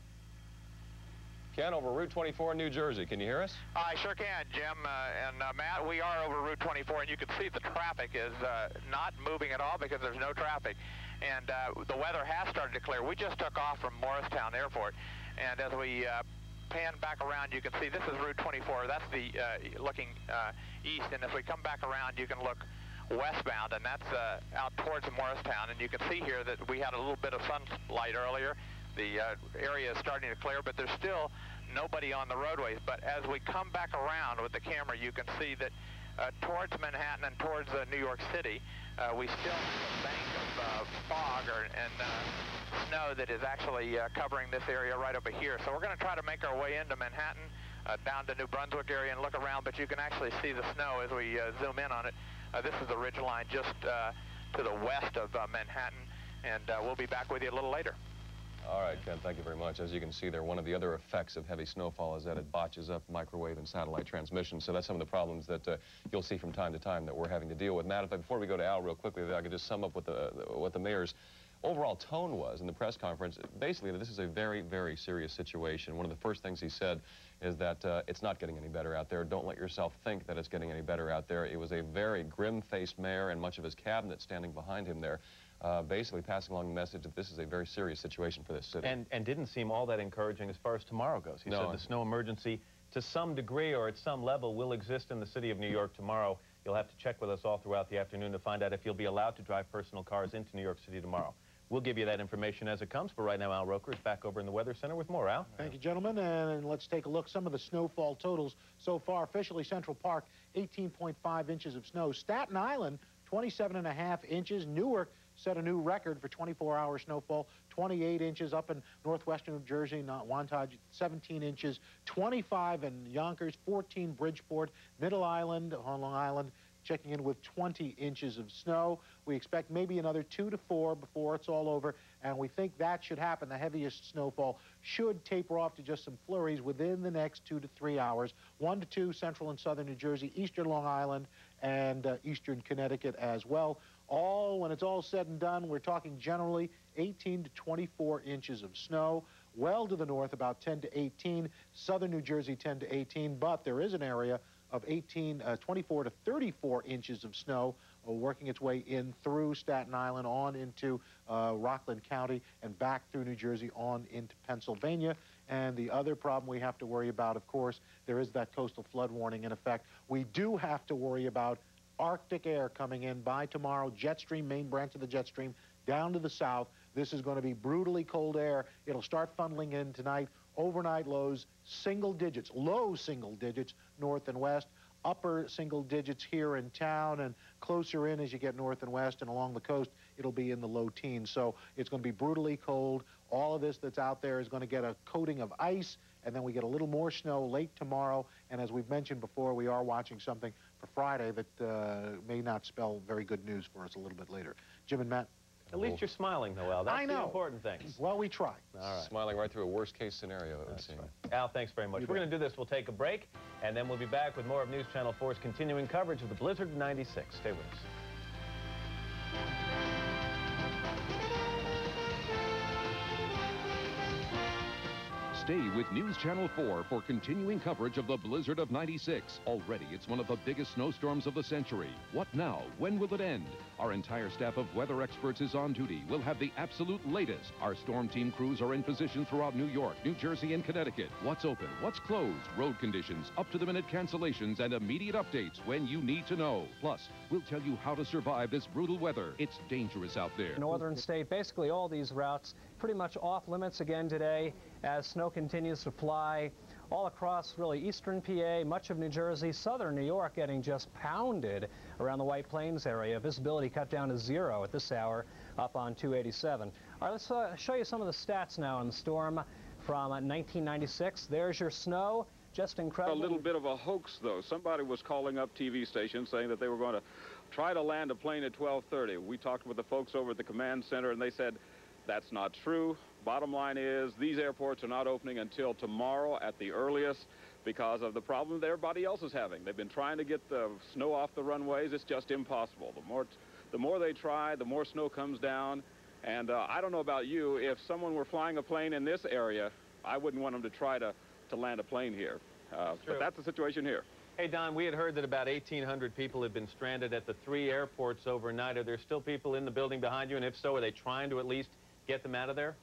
Speaker 7: Ken, over Route 24 in New Jersey. Can you hear us?
Speaker 10: I sure can, Jim. And Matt, we are over Route 24, and you can see the traffic is not moving at all because there's no traffic. And the weather has started to clear. We just took off from Morristown Airport, and as we pan back around, you can see this is Route 24. That's the looking east, and as we come back around, you can look westbound, and that's out towards Morristown. And you can see here that we had a little bit of sunlight earlier. The area is starting to clear, but there's still nobody on the roadways. But as we come back around with the camera, you can see that towards Manhattan and towards New York City, we still have a bank of fog and snow that is actually covering this area right over here. So we're going to try to make our way into Manhattan, down to New Brunswick area and look around, but you can actually see the snow as we zoom in on it. This is the ridge line just to the west of Manhattan, and we'll be back with you a little later.
Speaker 7: All right, Ken, thank you very much. As you can see there, one of the other effects of heavy snowfall is that it botches up microwave and satellite transmission. So that's some of the problems that you'll see from time to time that we're having to deal with. Matt, before we go to Al real quickly, if I could just sum up what the mayor's overall tone was in the press conference. Basically, this is a very, very serious situation. One of the first things he said is that it's not getting any better out there. Don't let yourself think that it's getting any better out there. It was a very grim-faced mayor and much of his cabinet standing behind him there. Basically passing along the message that this is a very serious situation for this city.
Speaker 25: And didn't seem all that encouraging as far as tomorrow goes. He said the snow emergency, to some degree or at some level, will exist in the city of New York tomorrow. You'll have to check with us all throughout the afternoon to find out if you'll be allowed to drive personal cars into New York City tomorrow. We'll give you that information as it comes, but right now Al Roker is back over in the Weather Center with more. Al?
Speaker 11: Thank you, gentlemen, and let's take a look. Some of the snowfall totals so far. Officially, Central Park, 18.5 inches of snow. Staten Island, 27.5 inches. Newark set a new record for 24-hour snowfall, 28 inches. Up in northwestern New Jersey, Wantage, 17 inches, 25 in Yonkers, 14 Bridgeport, Middle Island, on Long Island, checking in with 20 inches of snow. We expect maybe another 2 to 4 before it's all over, and we think that should happen. The heaviest snowfall should taper off to just some flurries within the next 2 to 3 hours. 1 to 2 central and southern New Jersey, eastern Long Island, and eastern Connecticut as well. When it's all said and done, we're talking generally 18 to 24 inches of snow. Well to the north, about 10 to 18. Southern New Jersey, 10 to 18, but there is an area of 24 to 34 inches of snow working its way in through Staten Island on into Rockland County and back through New Jersey on into Pennsylvania. And the other problem we have to worry about, of course, there is that coastal flood warning in effect. We do have to worry about Arctic air coming in by tomorrow, jet stream, main branch of the jet stream, down to the south. This is going to be brutally cold air. It'll start funneling in tonight. Overnight lows, single digits, low single digits, north and west, upper single digits here in town, and closer in as you get north and west and along the coast, it'll be in the low teens. So it's going to be brutally cold. All of this that's out there is going to get a coating of ice, and then we get a little more snow late tomorrow. And as we've mentioned before, we are watching something for Friday that may not spell very good news for us a little bit later. Jim and Matt?
Speaker 25: At least you're smiling, Noel. That's
Speaker 11: I know.
Speaker 25: the important thing.
Speaker 11: Well, we try.
Speaker 25: All right.
Speaker 7: Smiling right through a worst-case scenario, it would seem.
Speaker 25: Right. Al, thanks very much. We're going to do this. We'll take a break, and then we'll be back with more of News Channel 4's continuing coverage of the blizzard of '96. Stay with us.
Speaker 12: Stay with News Channel 4 for continuing coverage of the blizzard of '96. Already, it's one of the biggest snowstorms of the century. What now? When will it end? Our entire staff of weather experts is on duty. We'll have the absolute latest. Our storm team crews are in position throughout New York, New Jersey, and Connecticut. What's open? What's closed? Road conditions, up-to-the-minute cancellations, and immediate updates when you need to know. Plus, we'll tell you how to survive this brutal weather. It's dangerous out there.
Speaker 13: Northern state, basically all these routes pretty much off limits again today as snow continues to fly all across really eastern PA, much of New Jersey, southern New York getting just pounded around the White Plains area. Visibility cut down to 0 at this hour up on 287. All right, let's show you some of the stats now on the storm from 1996. There's your snow. Just incredible.
Speaker 14: A little bit of a hoax, though. Somebody was calling up TV stations saying that they were going to try to land a plane at 12:30. We talked with the folks over at the command center, and they said that's not true. Bottom line is these airports are not opening until tomorrow at the earliest because of the problem that everybody else is having. They've been trying to get the snow off the runways. It's just impossible. The more they try, the more snow comes down. And I don't know about you, if someone were flying a plane in this area, I wouldn't want them to try to land a plane here. But that's the situation here.
Speaker 25: Hey, Don, we had heard that about 1,800 people had been stranded at the 3 airports overnight. Are there still people in the building behind you? And if so, are they trying to at least get them out of there?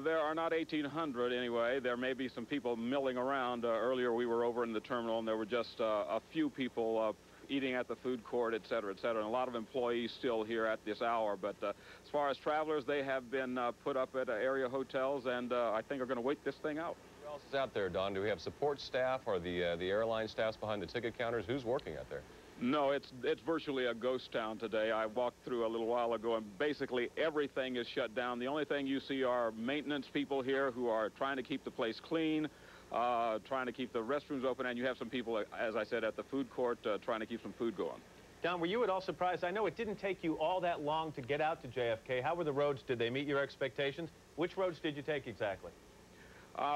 Speaker 14: There are not 1,800 anyway. There may be some people milling around. Earlier we were over in the terminal and there were just a few people eating at the food court, et cetera, and a lot of employees still here at this hour. But as far as travelers, they have been put up at area hotels and I think are going to wait this thing out.
Speaker 7: Who else is out there, Don? Do we have support staff or the airline staffs behind the ticket counters? Who's working out there?
Speaker 14: No, it's virtually a ghost town today. I walked through a little while ago, and basically everything is shut down. The only thing you see are maintenance people here who are trying to keep the place clean, trying to keep the restrooms open, and you have some people, as I said, at the food court trying to keep some food going.
Speaker 25: Don, were you at all surprised? I know it didn't take you all that long to get out to JFK. How were the roads? Did they meet your expectations? Which roads did you take exactly?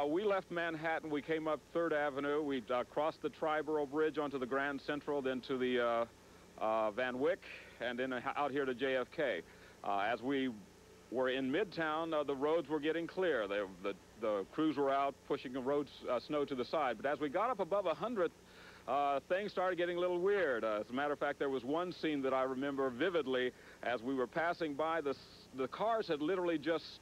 Speaker 14: We left Manhattan. We came up 3rd Avenue. We crossed the Triborough Bridge onto the Grand Central, then to the Van Wyck, and then out here to JFK. As we were in Midtown, the roads were getting clear. The crews were out pushing the roads, snow to the side. But as we got up above 100th, things started getting a little weird. As a matter of fact, there was one scene that I remember vividly. As we were passing by, the cars had literally just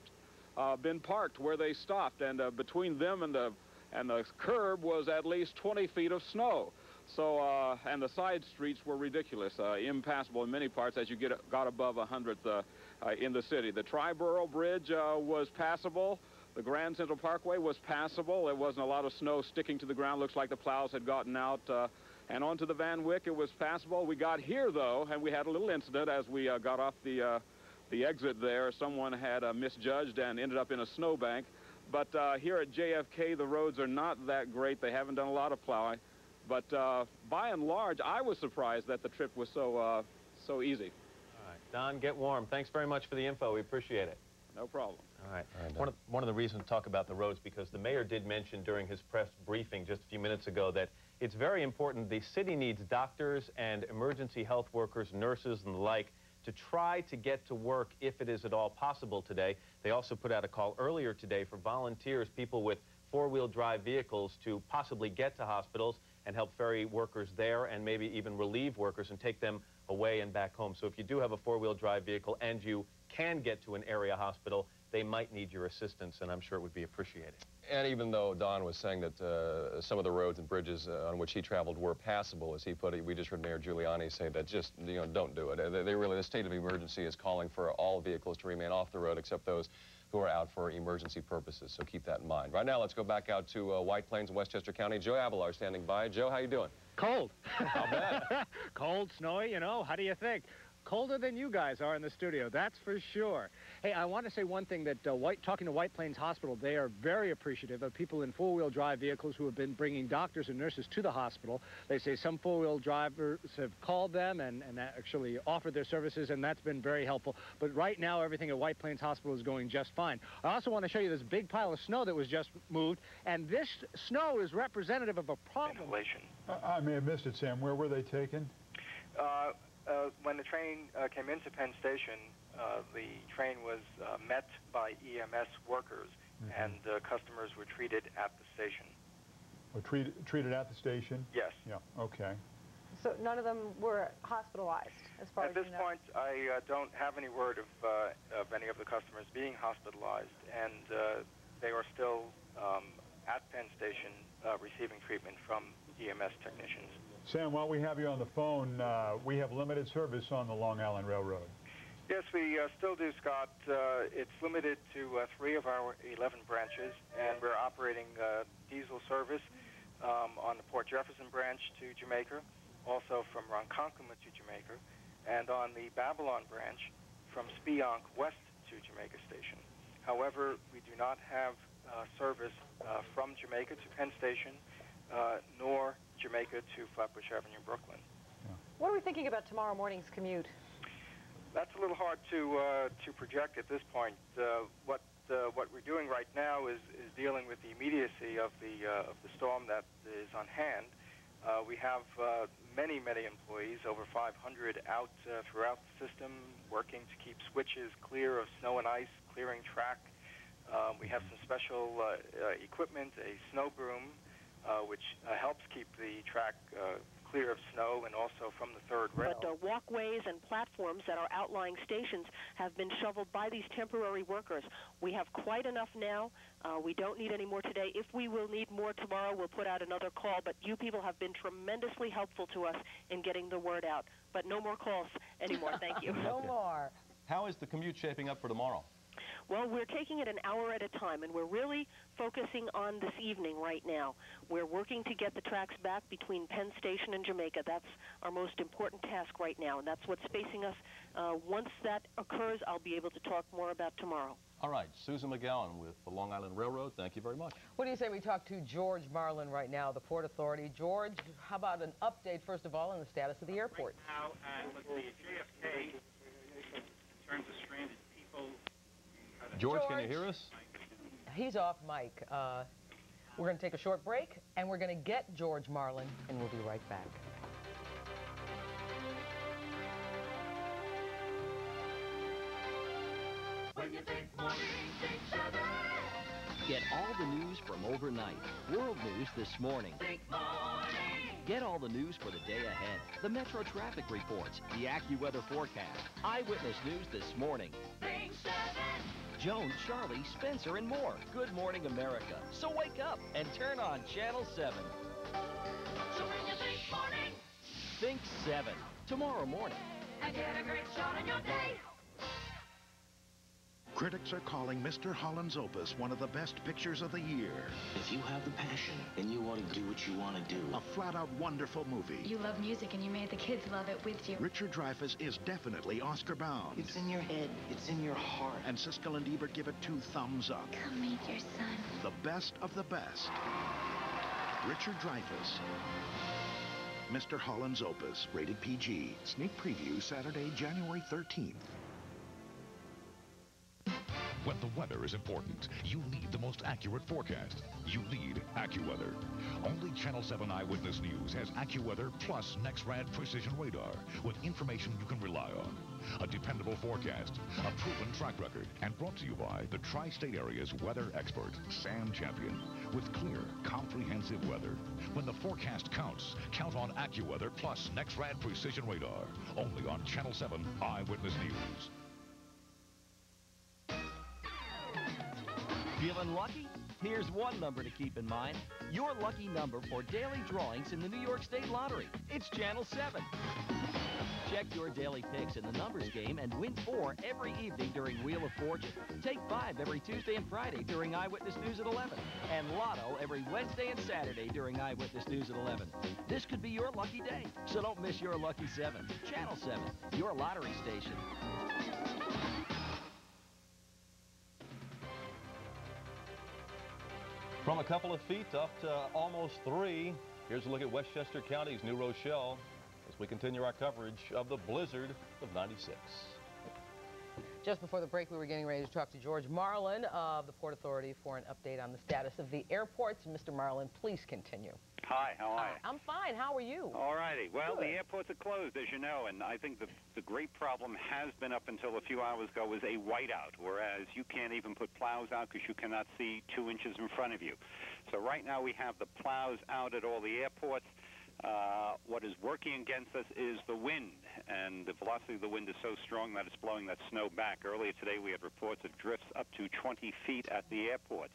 Speaker 14: been parked where they stopped, and between them and the curb was at least 20 feet of snow. So and the side streets were ridiculous, impassable in many parts as you got above 100th in the city. The Triborough Bridge was passable. The Grand Central Parkway was passable. There wasn't a lot of snow sticking to the ground. Looks like the plows had gotten out. And onto the Van Wyck, it was passable. We got here, though, and we had a little incident as we got off the exit there. Someone had misjudged and ended up in a snowbank. But here at JFK, the roads are not that great. They haven't done a lot of plowing. But by and large, I was surprised that the trip was so easy.
Speaker 25: All right, Don, get warm. Thanks very much for the info. We appreciate it.
Speaker 14: No problem.
Speaker 25: All right. One of the reasons to talk about the roads, because the mayor did mention during his press briefing just a few minutes ago that it's very important. The city needs doctors and emergency health workers, nurses, and the like to try to get to work if it is at all possible today. They also put out a call earlier today for volunteers, people with four-wheel drive vehicles, to possibly get to hospitals and help ferry workers there and maybe even relieve workers and take them away and back home. So if you do have a four-wheel drive vehicle and you can get to an area hospital, they might need your assistance, and I'm sure it would be appreciated.
Speaker 7: And even though Don was saying that some of the roads and bridges on which he traveled were passable, as he put it, we just heard Mayor Giuliani say that just, don't do it. The state of emergency is calling for all vehicles to remain off the road except those who are out for emergency purposes, so keep that in mind. Right now, let's go back out to White Plains in Westchester County. Joe Avalar standing by. Joe, how you doing?
Speaker 15: Cold.
Speaker 7: How bad?
Speaker 15: Cold, snowy, how do you think?
Speaker 2: colder than you guys are in the studio, that's for sure. Hey, I want to say one thing, that talking to White Plains Hospital, they are very appreciative of people in four-wheel drive vehicles who have been bringing doctors and nurses to the hospital. They say some four-wheel drivers have called them and actually offered their services, and that's been very helpful. But right now, everything at White Plains Hospital is going just fine. I also want to show you this big pile of snow that was just moved, and this snow is representative of a problem.
Speaker 8: I may have missed it, Sam. Where were they taken?
Speaker 20: When the train came into Penn Station, the train was met by EMS workers, and customers were treated at the station.
Speaker 8: Treated at the station?
Speaker 20: Yes.
Speaker 8: Yeah, okay.
Speaker 3: So none of them were hospitalized, as far
Speaker 20: as
Speaker 3: you know?
Speaker 20: At this point, I don't have any word of any of the customers being hospitalized, and they are still at Penn Station receiving treatment from EMS technicians.
Speaker 8: Sam, while we have you on the phone, we have limited service on the Long Island Railroad.
Speaker 20: Yes, we still do, Scott. It's limited to 3 of our 11 branches, and we're operating diesel service on the Port Jefferson branch to Jamaica, also from Ronkonkoma to Jamaica, and on the Babylon branch from Siagon west to Jamaica Station. However, we do not have service from Jamaica to Penn Station, nor Jamaica to Flatbush Avenue, Brooklyn.
Speaker 3: What are we thinking about tomorrow morning's commute?
Speaker 20: That's a little hard to project at this point. What we're doing right now is dealing with the immediacy of the storm that is on hand. We have many employees, over 500, out throughout the system, working to keep switches clear of snow and ice, clearing track. We have some special equipment, a snow broom, which helps keep the track clear of snow, and also from the third rail.
Speaker 15: But walkways and platforms at our outlying stations have been shoveled by these temporary workers. We have quite enough now. We don't need any more today. If we will need more tomorrow, we'll put out another call. But you people have been tremendously helpful to us in getting the word out. But no more calls anymore. Thank you.
Speaker 3: No more.
Speaker 7: How is the commute shaping up for tomorrow?
Speaker 15: Well, we're taking it an hour at a time, and we're really focusing on this evening right now. We're working to get the tracks back between Penn Station and Jamaica. That's our most important task right now, and that's what's facing us. Once that occurs, I'll be able to talk more about tomorrow.
Speaker 7: All right, Susan McGowan with the Long Island Railroad, thank you very much.
Speaker 16: What do you say we talk to George Marlin right now, the Port Authority? George, how about an update, first of all, on the status of the airport?
Speaker 18: Right now, let's see, at JFK, in terms of stranded people...
Speaker 7: George, can you hear us?
Speaker 16: He's off mic. We're going to take a short break, and we're going to get George Marlin, and we'll be right back.
Speaker 26: When you think morning, think 7.
Speaker 27: Get all the news from overnight. World news this morning.
Speaker 26: Think morning.
Speaker 27: Get all the news for the day ahead. The Metro traffic reports, the AccuWeather forecast, eyewitness news this morning.
Speaker 26: Think 7.
Speaker 27: Joan, Charlie, Spencer, and more. Good morning, America. So wake up and turn on Channel 7.
Speaker 26: So when you think morning,
Speaker 27: Think 7. Tomorrow morning.
Speaker 26: and get a great start on your day.
Speaker 28: Critics are calling Mr. Holland's Opus one of the best pictures of the year.
Speaker 29: If you have the passion, then you want to do what you want to do.
Speaker 28: A flat-out wonderful movie.
Speaker 30: You love music and you made the kids love it with you.
Speaker 28: Richard Dreyfuss is definitely Oscar-bound.
Speaker 29: It's in your head. It's in your heart.
Speaker 28: And Siskel and Ebert give it 2 thumbs up.
Speaker 30: Come meet your son.
Speaker 28: The best of the best. Richard Dreyfuss. Mr. Holland's Opus, rated PG. Sneak preview Saturday, January 13th.
Speaker 31: When the weather is important, you need the most accurate forecast. You need AccuWeather. Only Channel 7 Eyewitness News has AccuWeather plus NexRad Precision Radar with information you can rely on. A dependable forecast, a proven track record, and brought to you by the Tri-State Area's weather expert, Sam Champion, with clear, comprehensive weather. When the forecast counts, count on AccuWeather plus NexRad Precision Radar. Only on Channel 7 Eyewitness News.
Speaker 27: Feeling lucky? Here's one number to keep in mind. Your lucky number for daily drawings in the New York State Lottery. It's Channel 7. Check your daily picks in the numbers game and win 4 every evening during Wheel of Fortune. Take 5 every Tuesday and Friday during Eyewitness News at 11. And Lotto every Wednesday and Saturday during Eyewitness News at 11. This could be your lucky day, so don't miss your lucky 7. Channel 7, your lottery station.
Speaker 25: From a couple of feet up to almost 3, here's a look at Westchester County's New Rochelle as we continue our coverage of the blizzard of '96.
Speaker 16: Just before the break, we were getting ready to talk to George Marlin of the Port Authority for an update on the status of the airports. Mr. Marlin, please continue.
Speaker 1: Hi, how are you?
Speaker 16: I'm fine. How are you?
Speaker 1: All righty. Well,
Speaker 16: Good.
Speaker 1: the airports are closed, as you know, and I think the great problem has been up until a few hours ago was a whiteout, whereas you can't even put plows out because you cannot see 2 inches in front of you. So right now we have the plows out at all the airports. What is working against us is the wind, and the velocity of the wind is so strong that it's blowing that snow back. Earlier today we had reports of drifts up to 20 feet at the airports,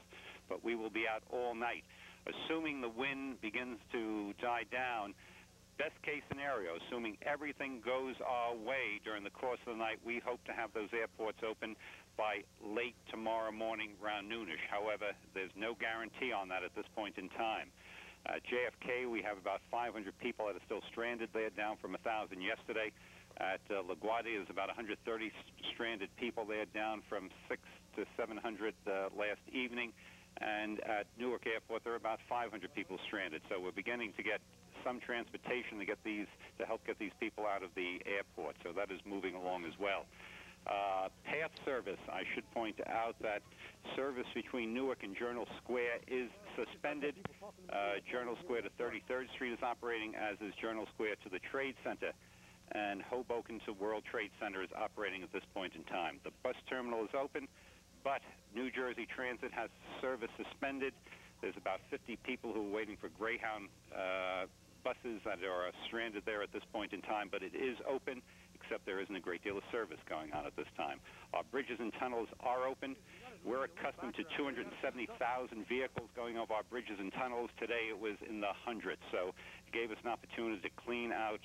Speaker 1: but we will be out all night. Assuming the wind begins to die down, best case scenario, assuming everything goes our way during the course of the night, we hope to have those airports open by late tomorrow morning, around noonish. However, there's no guarantee on that at this point in time. JFK, we have about 500 people that are still stranded there, down from 1,000 yesterday. At LaGuardia, there's about 130 stranded people there, down from 600 to 700 last evening. And at Newark Airport, there are about 500 people stranded. So we're beginning to get some transportation to help get these people out of the airport. So that is moving along as well. Path service, I should point out that service between Newark and Journal Square is suspended. Journal Square to 33rd Street is operating, as is Journal Square to the Trade Center. And Hoboken to World Trade Center is operating at this point in time. The bus terminal is open, but New Jersey Transit has service suspended. There's about 50 people who are waiting for Greyhound buses that are stranded there at this point in time, but it is open, except there isn't a great deal of service going on at this time. Our bridges and tunnels are open. We're accustomed to 270,000 vehicles going over our bridges and tunnels. Today it was in the hundreds, so it gave us an opportunity to clean out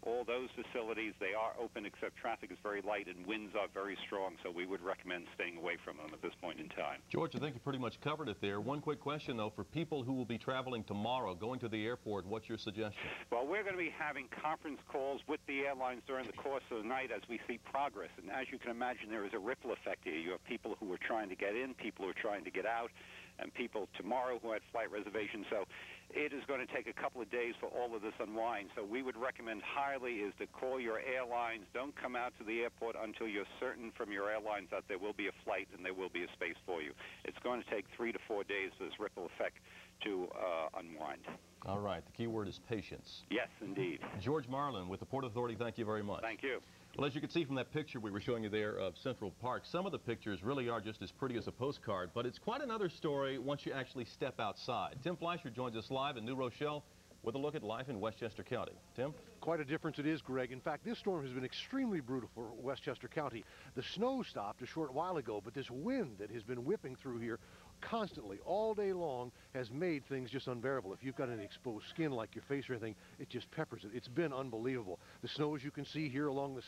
Speaker 1: all those facilities. They are open, except traffic is very light and winds are very strong, so we would recommend staying away from them at this point in time.
Speaker 25: George, I think you pretty much covered it there. One quick question, though, for people who will be traveling tomorrow, going to the airport, what's your suggestion?
Speaker 1: Well, we're going to be having conference calls with the airlines during the course of the night as we see progress. And as you can imagine, there is a ripple effect here. You have people who are trying to get in, people who are trying to get out, and people tomorrow who had flight reservations. So it is going to take a couple of days for all of this unwind. So we would recommend highly is to call your airlines. Don't come out to the airport until you're certain from your airlines that there will be a flight and there will be a space for you. It's going to take 3 to 4 days for this ripple effect to unwind.
Speaker 25: All right. The key word is patience.
Speaker 1: Yes, indeed.
Speaker 25: George Marlin with the Port Authority, thank you very much.
Speaker 1: Thank you.
Speaker 25: Well, as you can see from that picture we were showing you there of Central Park, some of the pictures really are just as pretty as a postcard, but it's quite another story once you actually step outside. Tim Fleischer joins us live in New Rochelle with a look at life in Westchester County. Tim?
Speaker 4: Quite a difference it is, Greg. In fact, this storm has been extremely brutal for Westchester County. The snow stopped a short while ago, but this wind that has been whipping through here constantly all day long has made things just unbearable. If you've got any exposed skin like your face or anything, it just peppers it. It's been unbelievable. The snow, as you can see here along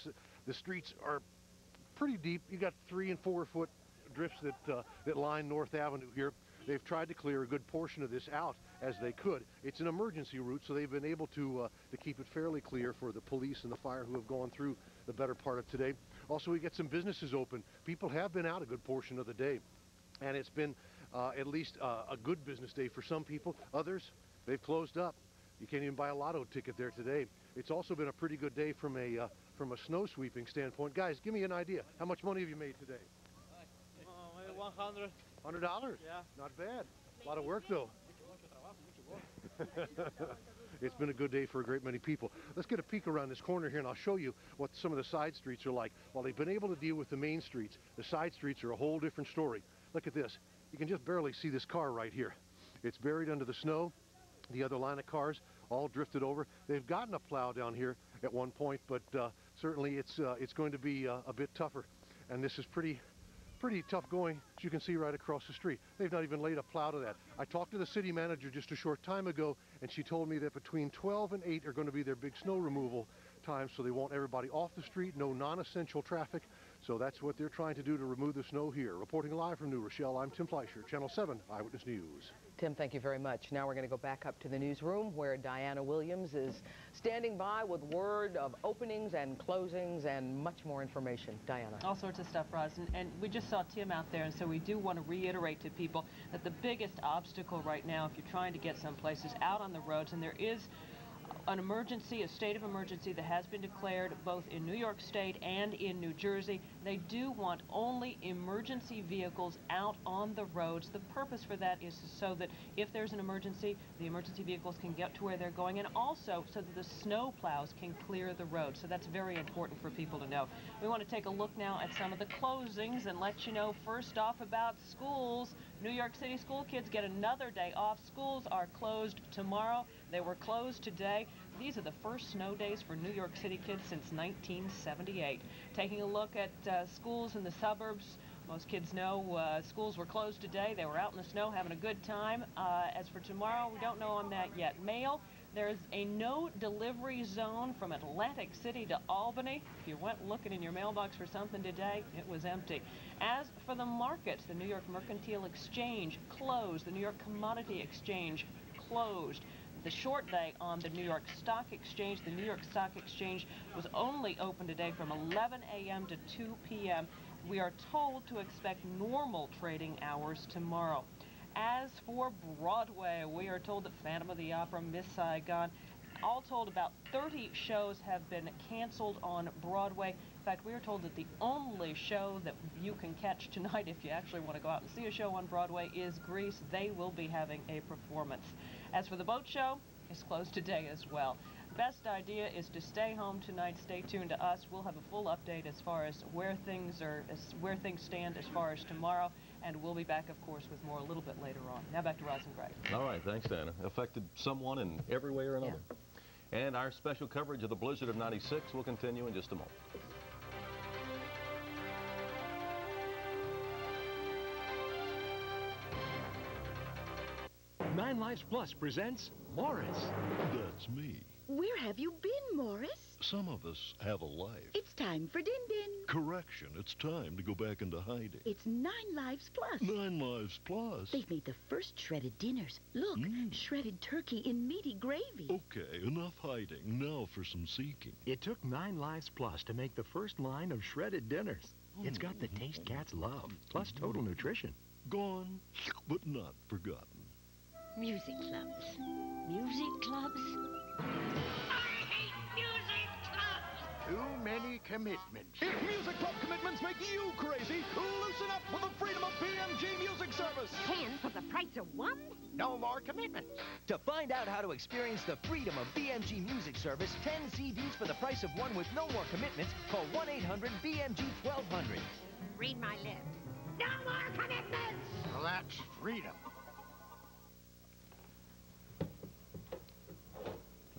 Speaker 4: the streets, are pretty deep. You got 3 and 4 foot drifts that line North Avenue here. They've tried to clear a good portion of this out as they could. It's an emergency route, so they've been able to keep it fairly clear for the police and the fire who have gone through the better part of today. Also, we get some businesses open. People have been out a good portion of the day, and it's been at least a good business day for some people. Others, they've closed up. You can't even buy a lotto ticket there today. It's also been a pretty good day from a snow sweeping standpoint. Guys, give me an idea. How much money have you made today?
Speaker 5: $100.
Speaker 4: $100?
Speaker 5: Yeah.
Speaker 4: Not bad. A lot of work, though. It's been a good day for a great many people. Let's get a peek around this corner here, and I'll show you what some of the side streets are like. While they've been able to deal with the main streets, the side streets are a whole different story. Look at this. You can just barely see this car right here. It's buried under the snow. The other line of cars all drifted over. They've gotten a plow down here at one point, but certainly it's going to be a bit tougher. And this is pretty pretty tough going, as you can see right across the street. They've not even laid a plow to that. I talked to the city manager just a short time ago, and she told me that between 12 and 8 are going to be their big snow removal times, so they want everybody off the street, no non-essential traffic. So that's what they're trying to do to remove the snow here. Reporting live from New Rochelle, I'm Tim Fleischer, Channel 7 Eyewitness News.
Speaker 16: Tim, thank you very much. Now we're going to go back up to the newsroom where Diana Williams is standing by with word of openings and closings and much more information. Diana.
Speaker 5: All sorts of stuff, Roz. And we just saw Tim out there, and so we do want to reiterate to people that the biggest obstacle right now, if you're trying to get someplace, is out on the roads, and there is an emergency, a state of emergency that has been declared both in New York State and in New Jersey. They do want only emergency vehicles out on the roads. The purpose for that is so that if there's an emergency, the emergency vehicles can get to where they're going, and also so that the snow plows can clear the road. So that's very important for people to know. We want to take a look now at some of the closings and let you know first off about schools. New York City school kids get another day off. Schools are closed tomorrow. They were closed today. These are the first snow days for New York City kids since 1978. Taking a look at schools in the suburbs, most kids know schools were closed today. They were out in the snow having a good time. As for tomorrow, we don't know on that yet. Mail, there's a no delivery zone from Atlantic City to Albany. If you went looking in your mailbox for something today, it was empty. As for the markets, the New York Mercantile Exchange closed. The New York Commodity Exchange closed. The short day on the New York Stock Exchange. The New York Stock Exchange was only open today from 11 a.m. to 2 p.m. We are told to expect normal trading hours tomorrow. As for Broadway, we are told that Phantom of the Opera, Miss Siagon, all told about 30 shows have been canceled on Broadway. In fact, we are told that the only show that you can catch tonight, if you actually want to go out and see a show on Broadway, is Grease. They will be having a performance. As for the boat show, it's closed today as well. Best idea is to stay home tonight. Stay tuned to us. We'll have a full update as far as where things stand as far as tomorrow, and we'll be back, of course, with more a little bit later on. Now back to Roz and Greg.
Speaker 7: All right, thanks, Dana. Affected someone in every way or another. Yeah. And our special coverage of the blizzard of '96 will continue in just a moment.
Speaker 6: 9 Lives Plus presents Morris.
Speaker 9: That's me.
Speaker 10: Where have you been, Morris?
Speaker 9: Some of us have a life.
Speaker 10: It's time for Din Din.
Speaker 9: Correction, it's time to go back into hiding.
Speaker 10: It's 9 Lives Plus.
Speaker 9: 9 Lives Plus?
Speaker 10: They've made the first shredded dinners. Look, shredded turkey in meaty gravy.
Speaker 9: Okay, enough hiding. Now for some seeking.
Speaker 6: It took 9 Lives Plus to make the first line of shredded dinners. It's got the taste cats love, plus total nutrition.
Speaker 9: Gone, but not forgotten.
Speaker 10: Music clubs. Music clubs?
Speaker 26: I hate music clubs!
Speaker 6: Too many commitments.
Speaker 11: If music club commitments make you crazy, loosen up with the freedom of BMG Music Service.
Speaker 10: 10 for the price of 1?
Speaker 6: No more commitments.
Speaker 17: To find out how to experience the freedom of BMG Music Service, 10 CDs for the price of 1 with no more commitments, call 1-800-BMG-1200.
Speaker 10: Read my lips. No more commitments!
Speaker 6: Well, that's freedom.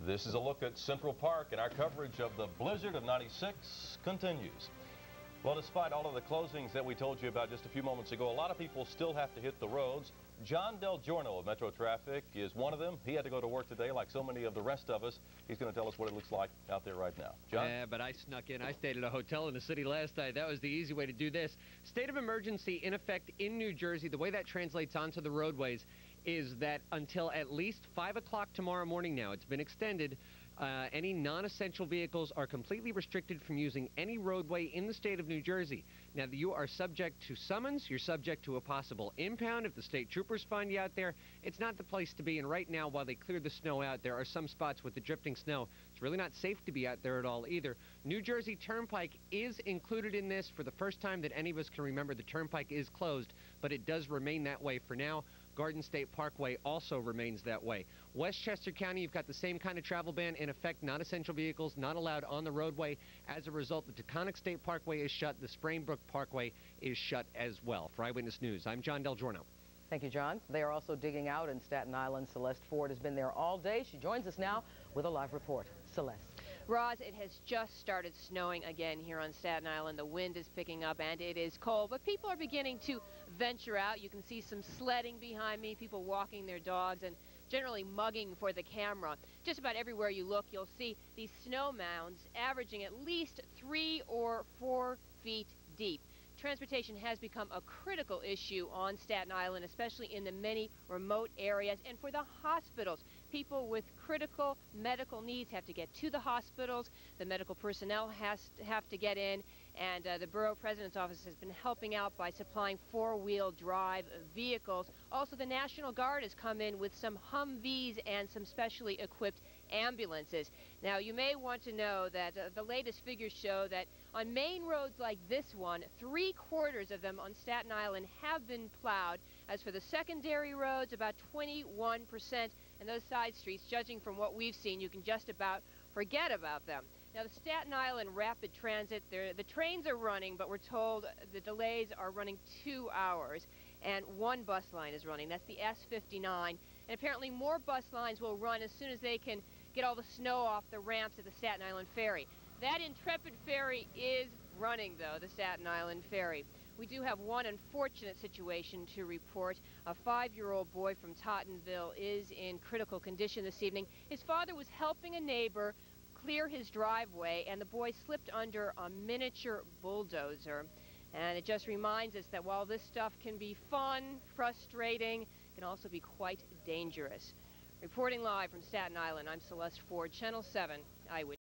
Speaker 7: This is a look at Central Park, and our coverage of the blizzard of '96 continues. Well, despite all of the closings that we told you about just a few moments ago, a lot of people still have to hit the roads. John Del Giorno of Metro Traffic is one of them. He had to go to work today like so many of the rest of us. He's going to tell us what it looks like out there right now. John?
Speaker 19: Yeah, but I snuck in. I stayed at a hotel in the city last night. That was the easy way to do this. State of emergency in effect in New Jersey. The way that translates onto the roadways is that until at least 5 o'clock tomorrow morning now, it's been extended, any non-essential vehicles are completely restricted from using any roadway in the state of New Jersey. Now, you are subject to summons. You're subject to a possible impound if the state troopers find you out there. It's not the place to be, and right now, while they clear the snow out, there are some spots with the drifting snow. It's really not safe to be out there at all either. New Jersey Turnpike is included in this. For the first time that any of us can remember, the Turnpike is closed, but it does remain that way for now. Garden State Parkway also remains that way. Westchester County, you've got the same kind of travel ban in effect. Non-essential vehicles not allowed on the roadway. As a result, the Taconic State Parkway is shut. The Sprainbrook Parkway is shut as well. For Eyewitness News, I'm John Del Giorno.
Speaker 16: Thank you, John. They are also digging out in Staten Island. Celeste Ford has been there all day. She joins us now with a live report. Celeste.
Speaker 2: Roz, it has just started snowing again here on Staten Island. The wind is picking up and it is cold, but people are beginning to venture out. You can see some sledding behind me, people walking their dogs, and generally mugging for the camera. Just about everywhere you look, you'll see these snow mounds averaging at least 3 or 4 feet deep. Transportation has become a critical issue on Staten Island, especially in the many remote areas. And for the hospitals, people with critical medical needs have to get to the hospitals. The medical personnel have to get in. And the Borough President's Office has been helping out by supplying 4-wheel drive vehicles. Also, the National Guard has come in with some Humvees and some specially equipped ambulances. Now, you may want to know that the latest figures show that on main roads like this one, 3/4 of them on Staten Island have been plowed. As for the secondary roads, about 21%, and those side streets, judging from what we've seen, you can just about forget about them. Now, the Staten Island Rapid Transit, the trains are running, but we're told the delays are running 2 hours, and 1 bus line is running. That's the S59, and apparently more bus lines will run as soon as they can get all the snow off the ramps at the Staten Island Ferry. That intrepid ferry is running, though, the Staten Island Ferry. We do have one unfortunate situation to report. A 5-year-old boy from Tottenville is in critical condition this evening. His father was helping a neighbor clear his driveway, and the boy slipped under a miniature bulldozer. And it just reminds us that while this stuff can be fun, frustrating, it can also be quite dangerous. Reporting live from Staten Island, I'm Celeste Ford, Channel 7 Eyewitness.